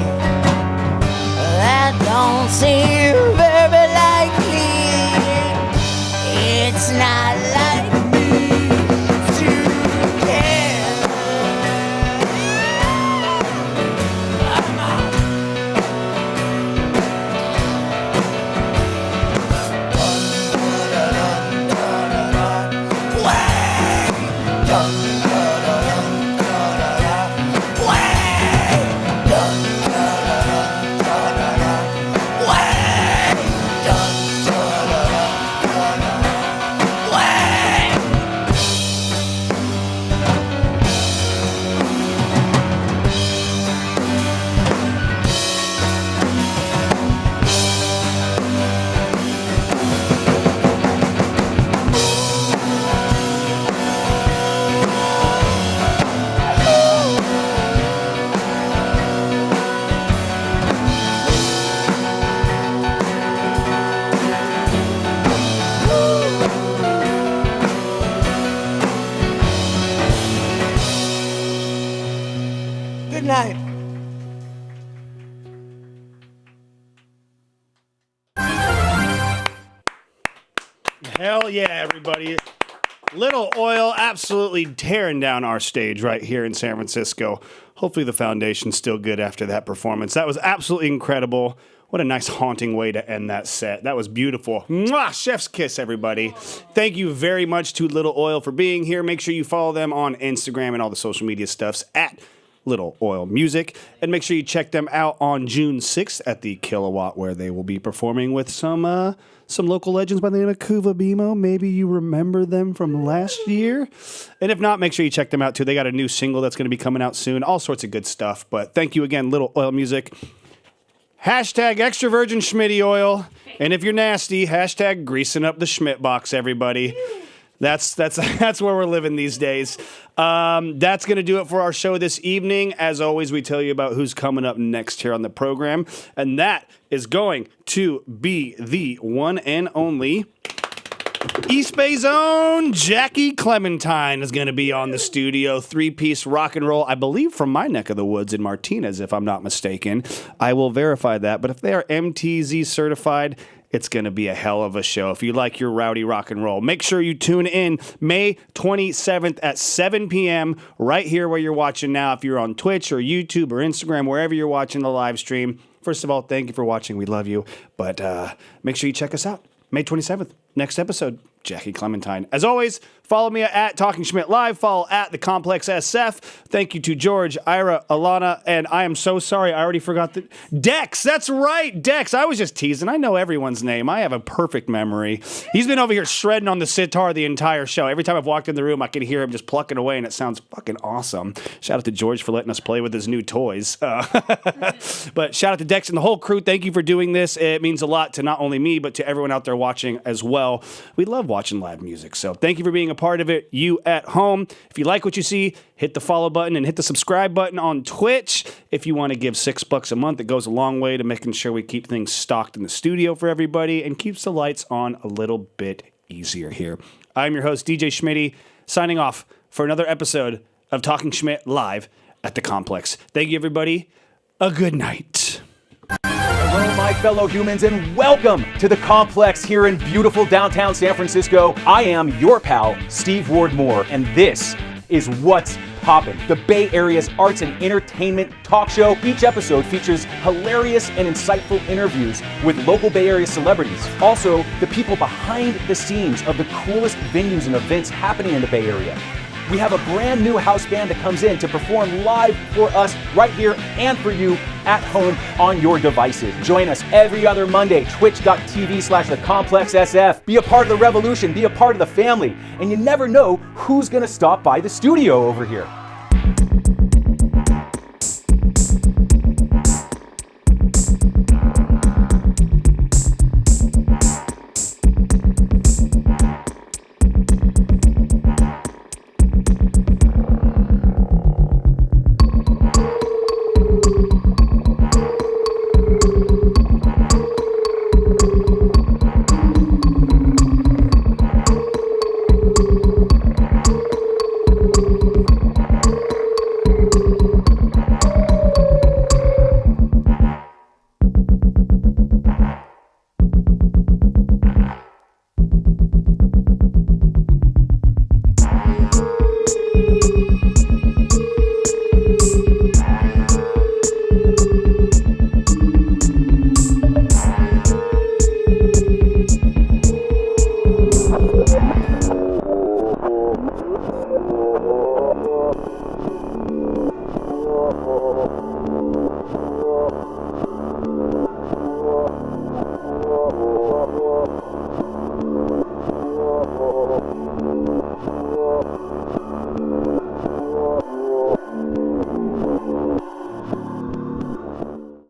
That don't seem very likely. It's not like me to care. Good night. Hell yeah, everybody. Little Oil absolutely tearing down our stage right here in San Francisco. Hopefully the foundation's still good after that performance. That was absolutely incredible. What a nice haunting way to end that set. That was beautiful. Mwah! Chef's kiss, everybody. Thank you very much to Little Oil for being here. Make sure you follow them on Instagram and all the social media stuffs at Little Oil Music. And make sure you check them out on June 6th at the Kilowatt, where they will be performing with some local legends by the name of Kuva Bimo. Maybe you remember them from last year. And if not, make sure you check them out too. They got a new single that's going to be coming out soon. All sorts of good stuff. But thank you again, Little Oil Music. Hashtag extra virgin Schmitty oil. And if you're nasty, hashtag greasing up the Schmidt box, everybody. That's where we're living these days. That's going to do it for our show this evening. As always, we tell you about who's coming up next here on the program. And that is going to be the one and only East Bay's own Jackie Clementine is going to be on the studio. 3-piece rock and roll, I believe from my neck of the woods in Martinez, if I'm not mistaken. I will verify that. But if they are MTZ certified, It's going to be a hell of a show. If you like your rowdy rock and roll, make sure you tune in May 27th at 7 p.m. right here where you're watching now. If you're on Twitch or YouTube or Instagram, wherever you're watching the live stream, first of all, thank you for watching. We love you. But make sure you check us out. May 27th, next episode, Jackie Clementine. As always, follow me at Talking Schmidt Live. Follow at The Complex SF. Thank you to George, Ira, Alana, and I am so sorry. I already forgot the Dex. That's right, Dex. I was just teasing. I know everyone's name. I have a perfect memory. He's been over here shredding on the sitar the entire show. Every time I've walked in the room, I can hear him just plucking away, and it sounds fucking awesome. Shout out to George for letting us play with his new toys. But shout out to Dex and the whole crew. Thank you for doing this. It means a lot to not only me, but to everyone out there watching as well. We love watching live music. So thank you for being a part of it. You at home, if you like what you see, hit the follow button and hit the subscribe button on Twitch. If you want to give $6 a month, it goes a long way to making sure we keep things stocked in the studio for everybody and keeps the lights on a little bit easier here. I'm your host, DJ Schmitty, signing off for another episode of Talking Schmidt live at the Complex. Thank you, everybody. A good night. Hello, my fellow humans, and welcome to the Complex here in beautiful downtown San Francisco. I am your pal, Steve Ward Moore, and this is What's Poppin', the Bay Area's arts and entertainment talk show. Each episode features hilarious and insightful interviews with local Bay Area celebrities. Also, the people behind the scenes of the coolest venues and events happening in the Bay Area. We have a brand new house band that comes in to perform live for us right here and for you at home on your devices. Join us every other Monday, twitch.tv/thecomplexsf. Be a part of the revolution, be a part of the family, and you never know who's gonna stop by the studio over here.